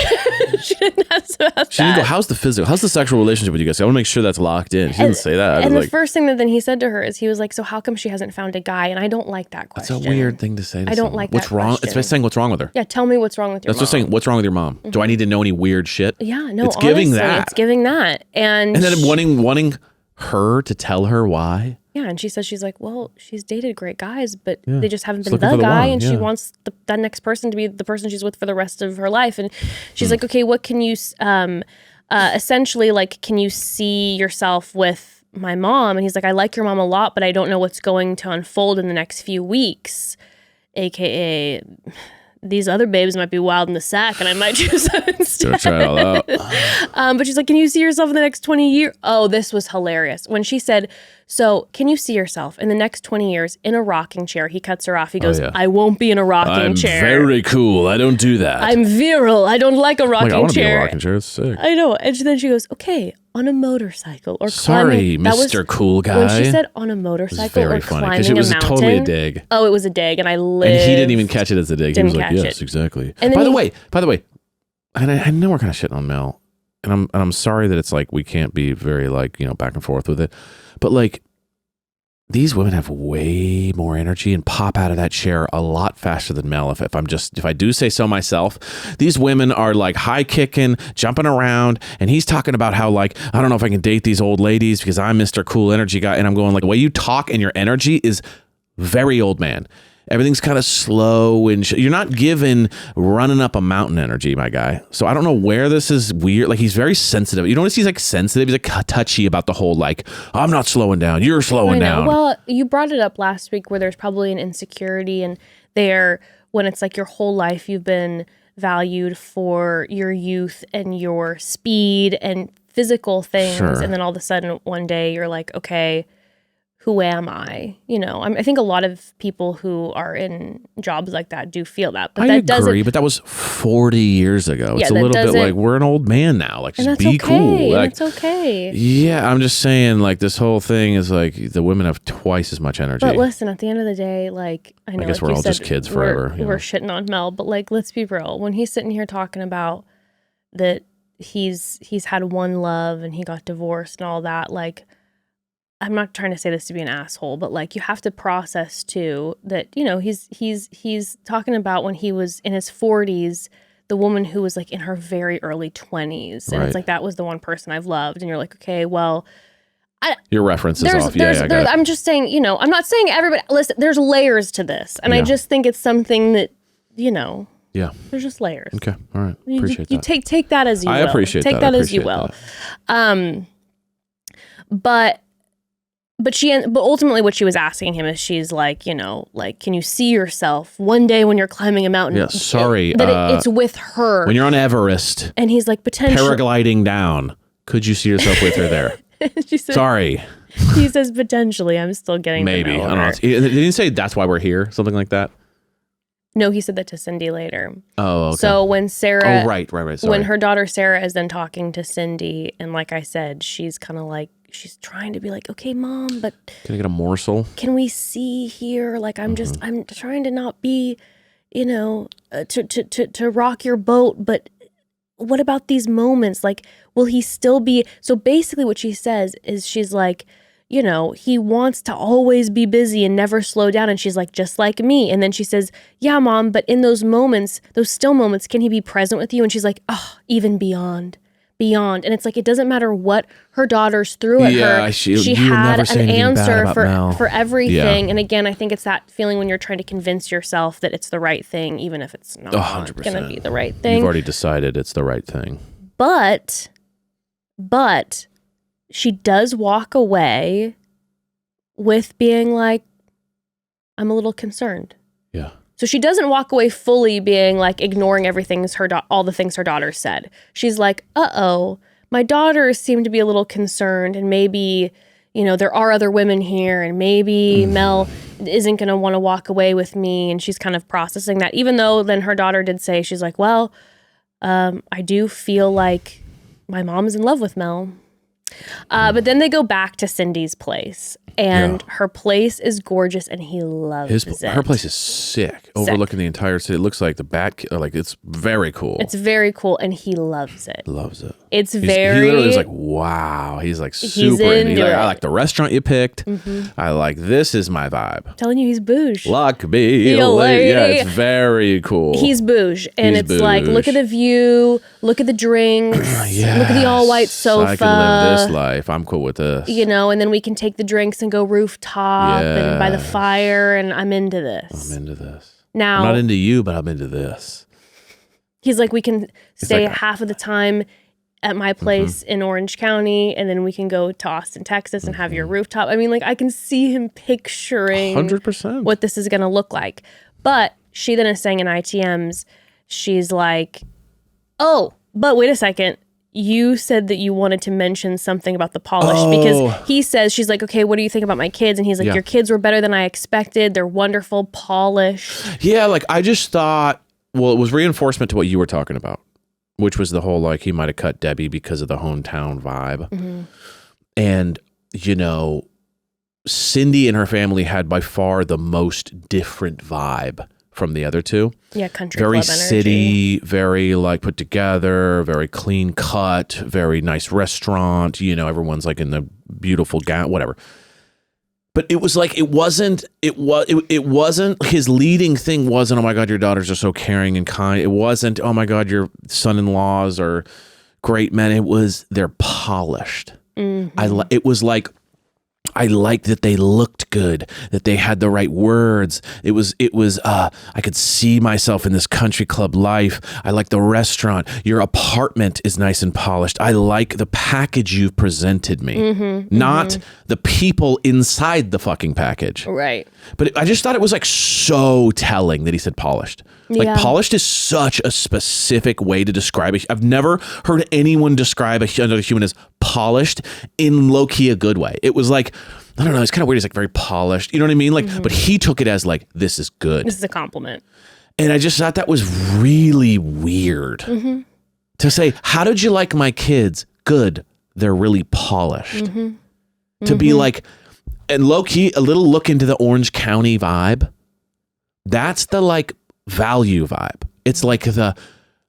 She didn't ask about She didn't go, how's the sexual relationship with you guys? I want to make sure that's locked in. She didn't say that. I And was the like, first thing that then he said to her is he was like, so how come she hasn't found a guy? And I don't like that it's question. a weird thing to say to I don't someone. like What's that wrong? question. It's by saying what's wrong with her. Yeah, tell me what's wrong with your That's mom. just saying, what's wrong with your mom? Do I need to know any weird shit? Yeah, no, It's giving honestly, that. It's giving that. And And then wanting her to tell her why. yeah, and she says, she's like, well, she's dated great guys, but they just haven't She's been looking the for the guy, one, and she yeah. wants that next person to be the person she's with for the rest of her life. And she's like, okay, what can you, essentially, like, can you see yourself with my mom? And he's like, I like your mom a lot, but I don't know what's going to unfold in the next few weeks, aka these other babes might be wild in the sack and I might choose them instead. Gotta try it all out. But she's like, can you see yourself in the next 20 years? Oh, this was hilarious. When she said, so can you see yourself in the next 20 years in a rocking chair? He cuts her off. He goes, yeah. I won't be in a rocking I'm chair. very cool. I don't do that. I'm virile. I don't like a rocking like, I want to be in chair. a rocking chair. It's sick. I know. And then she goes, okay, on a motorcycle or Sorry, climbing. That was- Mr. Cool Guy. When she said on a It was motorcycle very or funny climbing it was a mountain. totally a dig. Oh, it was a dig. And I lived. And he didn't even catch it as a dig. He was Didn't like, catch yes, it. exactly. And then By the way, and I know we're kind of shitting on Mel, and I'm sorry that it's like we can't be very like, back and forth with it. But like, these women have way more energy and pop out of that chair a lot faster than Mel. If I do say so myself, these women are like high kicking, jumping around, and he's talking about how like, I don't know if I can date these old ladies because I'm Mr. Cool Energy guy. And I'm going like, the way you talk and your energy is very old man. Everything's kind of slow and you're not given running up a mountain energy, my guy. So I don't know where this is weird. Like he's very sensitive. You notice he's like sensitive. He's like touchy about the whole like, I'm not slowing down. You're slowing down. Well, you brought it up last week where there's probably an insecurity and when it's like your whole life you've been valued for your youth and your speed and physical things. Sure. And then all of a sudden one day you're like, okay, who am I? You know, I think a lot of people who are in jobs like that do feel that. But I agree, but that was 40 years ago. It's a little bit like we're an old man now. Like, just be cool. Like, it's okay. Yeah, I'm just saying, like, this whole thing is like the women have twice as much energy. But listen, at the end of the day, like, I know, I guess like we're all just kids forever. We're shitting on Mel, but like, let's be real. When he's sitting here talking about that he's had one love and he got divorced and all that, like, I'm not trying to say this to be an asshole, but like you have to process too that, you know, he's talking about when he was in his 40s, the woman who was like in her very early 20s. And it's like, that was the one person I've loved. And you're like, okay, well, your reference is off. I'm just saying, you know, I'm not saying everybody, listen, there's layers to this. And I just think it's something that, you know, there's just layers. Okay. All right. Appreciate that. You take that as you will. I appreciate that. Take that as you will. But ultimately what she was asking him is she's like, you know, like, can you see yourself one day when you're climbing a mountain? Yeah, sorry. It's with her. When you're on Everest. And he's like, potentially. Paragliding down. Could you see yourself with her there? She said, sorry. He says, potentially. I'm still getting maybe. To know I don't know. Did he say that's why we're here? Something like that? No, he said that to Cindy later. Oh, okay. So when Sarah... Oh, right. Sorry. When her daughter Sarah is then talking to Cindy, and like I said, she's kind of like, she's trying to be like, okay, Mom, but... Can I get a morsel? Can we see here? Like, I'm trying to not be, you know, to rock your boat, but what about these moments? Like, will he still be... So basically what she says is she's like, you know, he wants to always be busy and never slow down. And she's like, just like me. And then she says, yeah, Mom, but in those moments, those still moments, can he be present with you? And she's like, oh, even beyond. And it's like, it doesn't matter what her daughters threw at her. She had an answer for everything. Yeah. And again, I think it's that feeling when you're trying to convince yourself that it's the right thing, even if it's not going to be the right thing. You've already decided it's the right thing. But she does walk away with being like, I'm a little concerned. Yeah. So she doesn't walk away fully being like ignoring everything all the things her daughter said. She's like, uh-oh, my daughters seem to be a little concerned and maybe, you know, there are other women here and maybe Mel isn't going to want to walk away with me. And she's kind of processing that, even though then her daughter did say, she's like, well, I do feel like my mom is in love with Mel. But then they go back to Cindy's place, and her place is gorgeous, and he loves it. Her place is sick, overlooking the entire city. It looks like like it's very cool. It's very cool, and he loves it. Loves it. He literally is like, wow. He's like super into it. I like the restaurant you picked. I like, this is my vibe. I'm telling you, he's bouge. Luck be a lady. Yeah, it's very cool. He's bouge, and it's like, look at the view, look at the drinks, look at the all white sofa. I can live this life. I'm cool with this. You know, and then we can take the drinks and go rooftop and by the fire, and I'm into this. Now, I'm not into you, but I'm into this. He's like, we can stay half of the time at my place in Orange County, and then we can go to Austin, Texas, and have your rooftop. I mean, like, I can see him picturing 100% what this is going to look like. But she then is saying in ITMs, she's like, oh, but wait a second. You said that you wanted to mention something about the polish because he says, she's like, okay, what do you think about my kids? And he's like, your kids were better than I expected. They're wonderful, polished. Yeah, like I just thought, well, it was reinforcement to what you were talking about, which was the whole, like, he might have cut Debbie because of the hometown vibe. And, you know, Cindy and her family had by far the most different vibe from the other two. Yeah, country very club city, very like put together, very clean cut, very nice restaurant. You know, everyone's like in the beautiful gown, whatever. But it was like, it wasn't his leading thing wasn't, oh my God, your daughters are so caring and kind. It wasn't, oh my God, your son-in-laws are great men. It was, they're polished. It was like, I liked that they looked good, that they had the right words. It was I could see myself in this country club life. I like the restaurant. Your apartment is nice and polished. I like the package you've presented me, not the people inside the fucking package. Right. But I just thought it was like so telling that he said polished. Like polished is such a specific way to describe it. I've never heard anyone describe another human as polished in low-key a good way. It was like, I don't know, it's kind of weird. It's like very polished. You know what I mean? Like, but he took it as like, this is good. This is a compliment. And I just thought that was really weird to say, how did you like my kids? Good. They're really polished. To be like, and low-key, a little look into the Orange County vibe. That's the like value vibe. It's like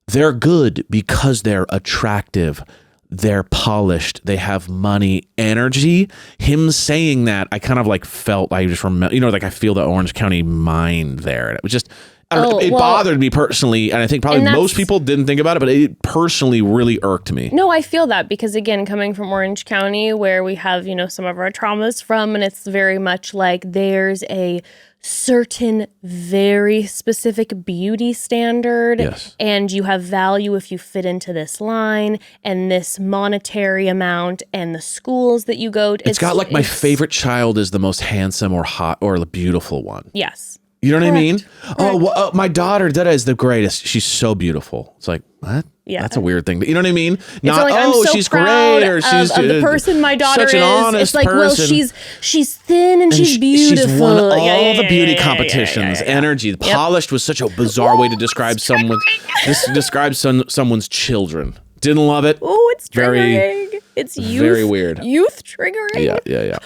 they're good because they're attractive. They're polished. They have money, energy. Him saying that, I kind of like felt, I just remember, like I feel the Orange County mind there. And it was just, I don't know, it bothered me personally. And I think probably most people didn't think about it, but it personally really irked me. No, I feel that because again, coming from Orange County where we have, some of our traumas from, and it's very much like there's a certain very specific beauty standard, and you have value if you fit into this line and this monetary amount and the schools that you go to. It's got like my favorite child is the most handsome or hot or the beautiful one. Yes. You know what I mean? Oh, my daughter, Dada is the greatest. She's so beautiful. It's like, what? Yeah. That's a weird thing. But you know what I mean? Not, like, she's great or she's of the person my daughter such an honest it's like, person. Well, she's thin and she's beautiful. She's won all the beauty competitions. Energy. Polished was such a bizarre way to describe someone's children. Didn't love it. Oh, it's triggering. It's youth. Very weird. Youth triggering. Yeah.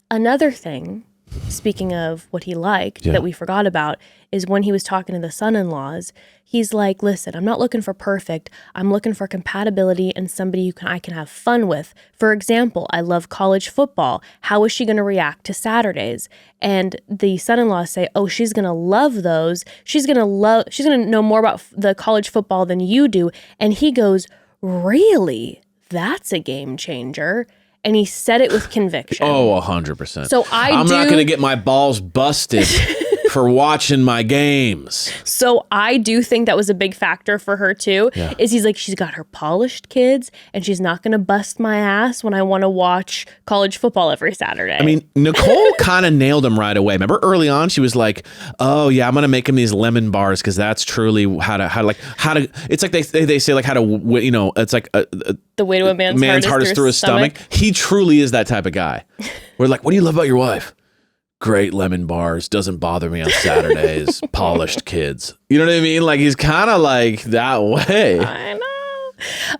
Another thing, speaking of what he liked that we forgot about, is when he was talking to the son-in-laws, he's like, listen, I'm not looking for perfect. I'm looking for compatibility and somebody I can have fun with. For example, I love college football. How is she going to react to Saturdays? And the son-in-laws say, oh, she's going to love those. She's going to know more about the college football than you do. And he goes, really? That's a game changer. And he said it with conviction. Oh, 100%. So I'm not going to get my balls busted for watching my games. So I do think that was a big factor for her too. Is he's like, she's got her polished kids and she's not going to bust my ass when I want to watch college football every Saturday. I mean, Nicole kind of nailed him right away. Remember early on, she was like, oh yeah, I'm going to make him these lemon bars because that's truly how to, it's like they say like how to, it's like the way to a man's heart is through his stomach. He truly is that type of guy. We're like, what do you love about your wife? Great lemon bars, doesn't bother me on Saturdays, polished kids. You know what I mean? Like he's kind of like that way. I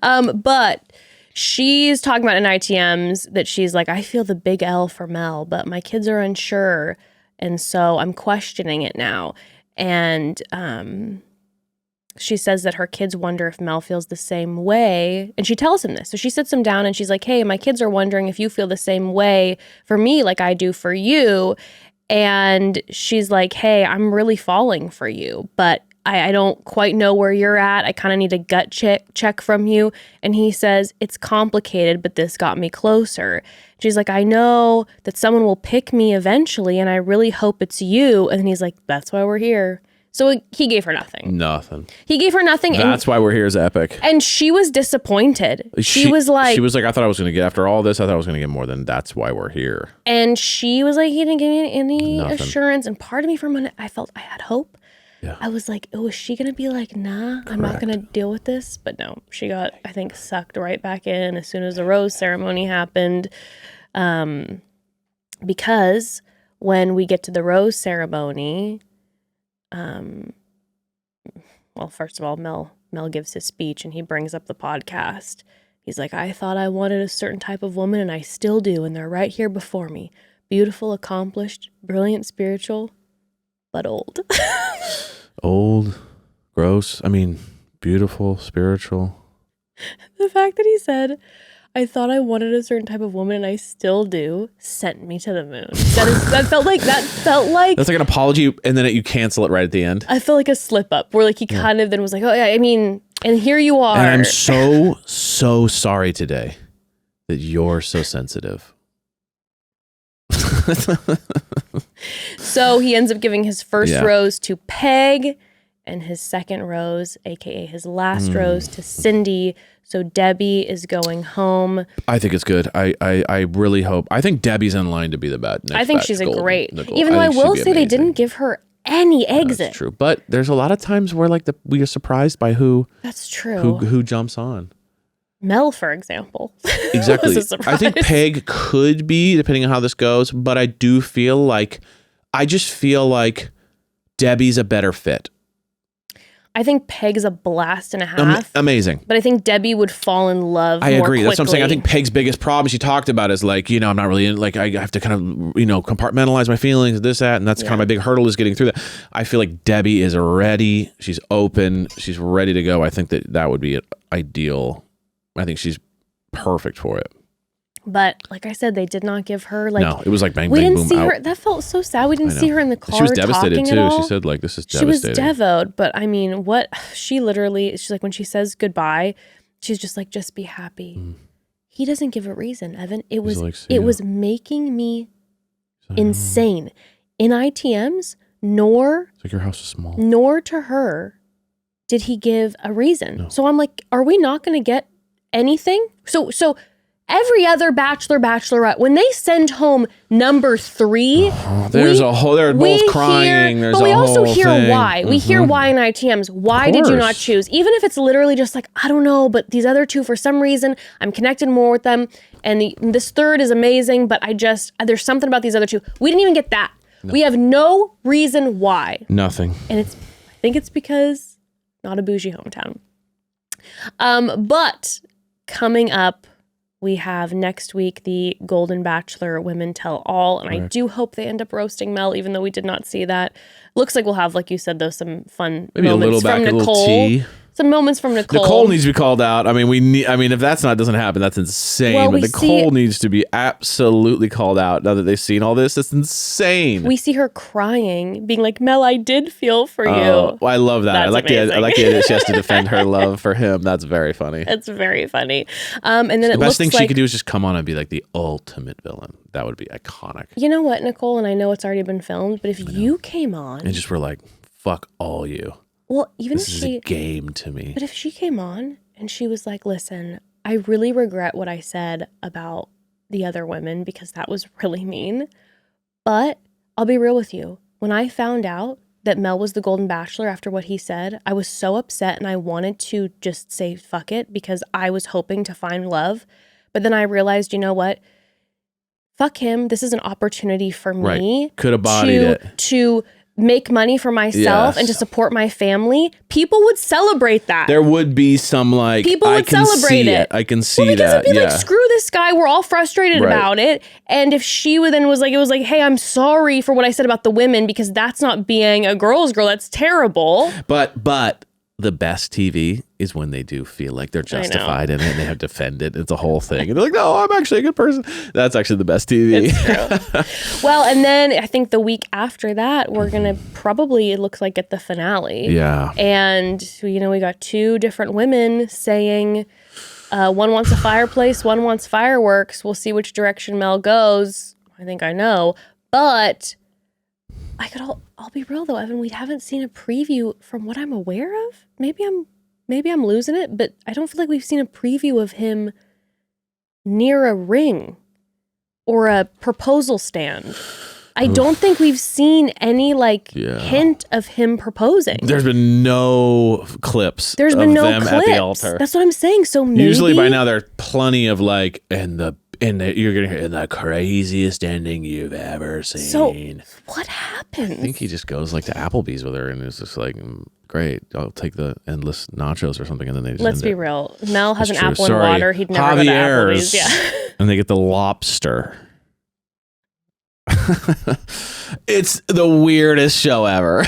know. But she's talking about in ITMs that she's like, I feel the big L for Mel, but my kids are unsure. And so I'm questioning it now. And she says that her kids wonder if Mel feels the same way. And she tells him this. So she sits him down and she's like, hey, my kids are wondering if you feel the same way for me like I do for you. And she's like, hey, I'm really falling for you, but I don't quite know where you're at. I kind of need a gut check from you. And he says, it's complicated, but this got me closer. She's like, I know that someone will pick me eventually, and I really hope it's you. And he's like, that's why we're here. So he gave her nothing. He gave her nothing. That's why we're here is epic. And she was disappointed. She was like, I thought I was going to get, after all this, I thought I was going to get more than that's why we're here. And she was like, he didn't give me any assurance. And part of me for a minute, I felt I had hope. Yeah. I was like, oh, is she going to be like, nah, I'm not going to deal with this? But no, she got, I think, sucked right back in as soon as the rose ceremony happened. Because when we get to the rose ceremony, well, first of all, Mel gives his speech and he brings up the podcast. He's like, I thought I wanted a certain type of woman and I still do. And they're right here before me. Beautiful, accomplished, brilliant, spiritual, but old. Old, gross. I mean, beautiful, spiritual. The fact that he said, I thought I wanted a certain type of woman and I still do, sent me to the moon. That felt like that's like an apology, and then you cancel it right at the end. I feel like a slip up where like he kind of then was like, oh yeah, I mean, and here you are. And I'm so sorry today that you're so sensitive. So he ends up giving his first rose to Peg and his second rose, aka his last rose, to Cindy. So Debbie is going home. I think it's good. I really hope. I think Debbie's in line to be the next I think she's a golden, great. Nicole. Even though I will say they didn't give her any exit. That's true. But there's a lot of times where like we are surprised by who. That's true. Who jumps on. Mel, for example. Exactly. I think Peg could be, depending on how this goes, but I just feel like Debbie's a better fit. I think Peg's a blast and a half. Amazing. But I think Debbie would fall in love I agree. more That's what I'm saying. I quickly. think Peg's biggest problem she talked about is like, I'm not really like, I have to kind of, compartmentalize my feelings, this, that, and that's kind of my big hurdle is getting through that. I feel like Debbie is ready. She's open. She's ready to go. I think that would be ideal. I think she's perfect for it. But like I said, they did not give her no, it was like bang, we bang, didn't boom, see out. her. That felt so sad. We didn't see her in the car. She was devastated talking too. At all. She said like, this is she devastating. was devoed, but I mean, she's like, when she says goodbye, she's just like, just be happy. He doesn't give a reason, Evan. It was making me insane. In ITMs, nor it's like your house is small. Nor to her did he give a reason. No. So I'm like, are we not going to get anything? So every other bachelor, bachelorette, when they send home number 3, they're both crying. But we also hear why. We hear why in ITMs. Why did you not choose? Even if it's literally just like, I don't know, but these other 2, for some reason, I'm connected more with them. And this third is amazing, but there's something about these other 2. We didn't even get that. No. We have no reason why. Nothing. And I think it's because not a bougie hometown. But coming up, we have next week the Golden Bachelor Women Tell All, and I do hope they end up roasting Mel, even though we did not see that. Looks like we'll have, like you said, though, some fun moments from Nicole. Some moments from Nicole. Nicole needs to be called out. I mean, if doesn't happen, that's insane. Well, but Nicole needs to be absolutely called out now that they've seen all this. That's insane. We see her crying, being like, Mel, I did feel for you. Well, I love that. I like the idea she has to defend her love for him. That's very funny. It's very funny. And then the best thing she could do is just come on and be like the ultimate villain. That would be iconic. You know what, Nicole? And I know it's already been filmed, but if you came on and just were like, fuck all you. Well, even this if is a game to me. But if she came on and she was like, listen, I really regret what I said about the other women because that was really mean. But I'll be real with you. When I found out that Mel was the Golden Bachelor after what he said, I was so upset and I wanted to just say fuck it because I was hoping to find love. But then I realized, you know what? Fuck him. This is an opportunity for me. Could have bodied it. To make money for myself and to support my family. People would celebrate that. There would be some people would celebrate it. I can see that. Because it'd be like, screw this guy. We're all frustrated about it. And if she would then was like, hey, I'm sorry for what I said about the women because that's not being a girl's girl. That's terrible. But the best TV is when they do feel like they're justified in it and they have defended. It's a whole thing. And they're like, no, I'm actually a good person. That's actually the best TV. It's true. Well, and then I think the week after that, we're going to probably, it looks like, get the finale. Yeah. And, we got 2 different women saying one wants a fireplace, one wants fireworks. We'll see which direction Mel goes. I think I know. But I'll be real though, Evan, we haven't seen a preview from what I'm aware of. Maybe I'm losing it, but I don't feel like we've seen a preview of him near a ring or a proposal stand. I don't think we've seen any hint of him proposing. There's been no clips. There's been no them clips at the altar. That's what I'm saying. So maybe usually by now there's plenty of you're gonna hear the craziest ending you've ever seen. So what happens? I think he just goes to Applebee's with her and it's just like, great, I'll take the endless nachos or something, and then they just let's be real. Mel has an apple and water. He'd never Javier's, go to Applebee's. Yeah, and they get the lobster. It's the weirdest show ever.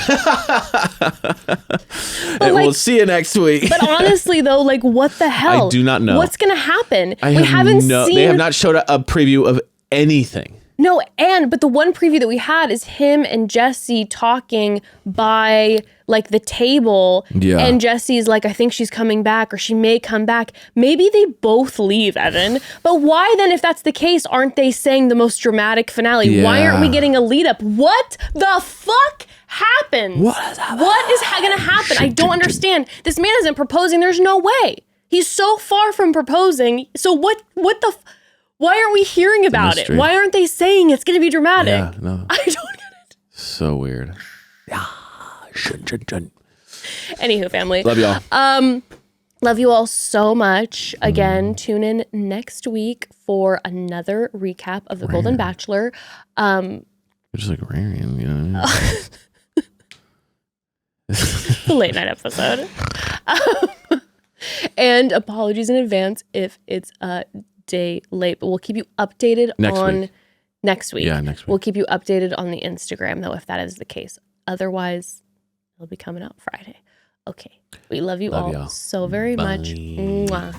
We'll see you next week. But honestly, though, what the hell? I do not know what's going to happen. We haven't seen. They have not showed a preview of anything. No, but the one preview that we had is him and Jesse talking by like the table. Yeah. And Jesse's like, I think she's coming back, or she may come back. Maybe they both leave, Evan. But why then, if that's the case, aren't they saying the most dramatic finale? Yeah. Why aren't we getting a lead up? What the fuck happens? What is happening? What is going to happen? I don't understand. This man isn't proposing. There's no way. He's so far from proposing. So what the why aren't we hearing about it? Why aren't they saying it's going to be dramatic? Yeah, no. I don't get it. So weird. Yeah. Anywho, family. Love y'all. Love you all so much. Again, tune in next week for another recap of The Golden Bachelor. Just like Rarian, you know what I mean? The late night episode. And apologies in advance if it's a day late, but we'll keep you updated next week. Yeah, next week. We'll keep you updated on the Instagram, though, if that is the case. Otherwise, it'll be coming out Friday. Okay. We love you all y'all. so very much. Mwah.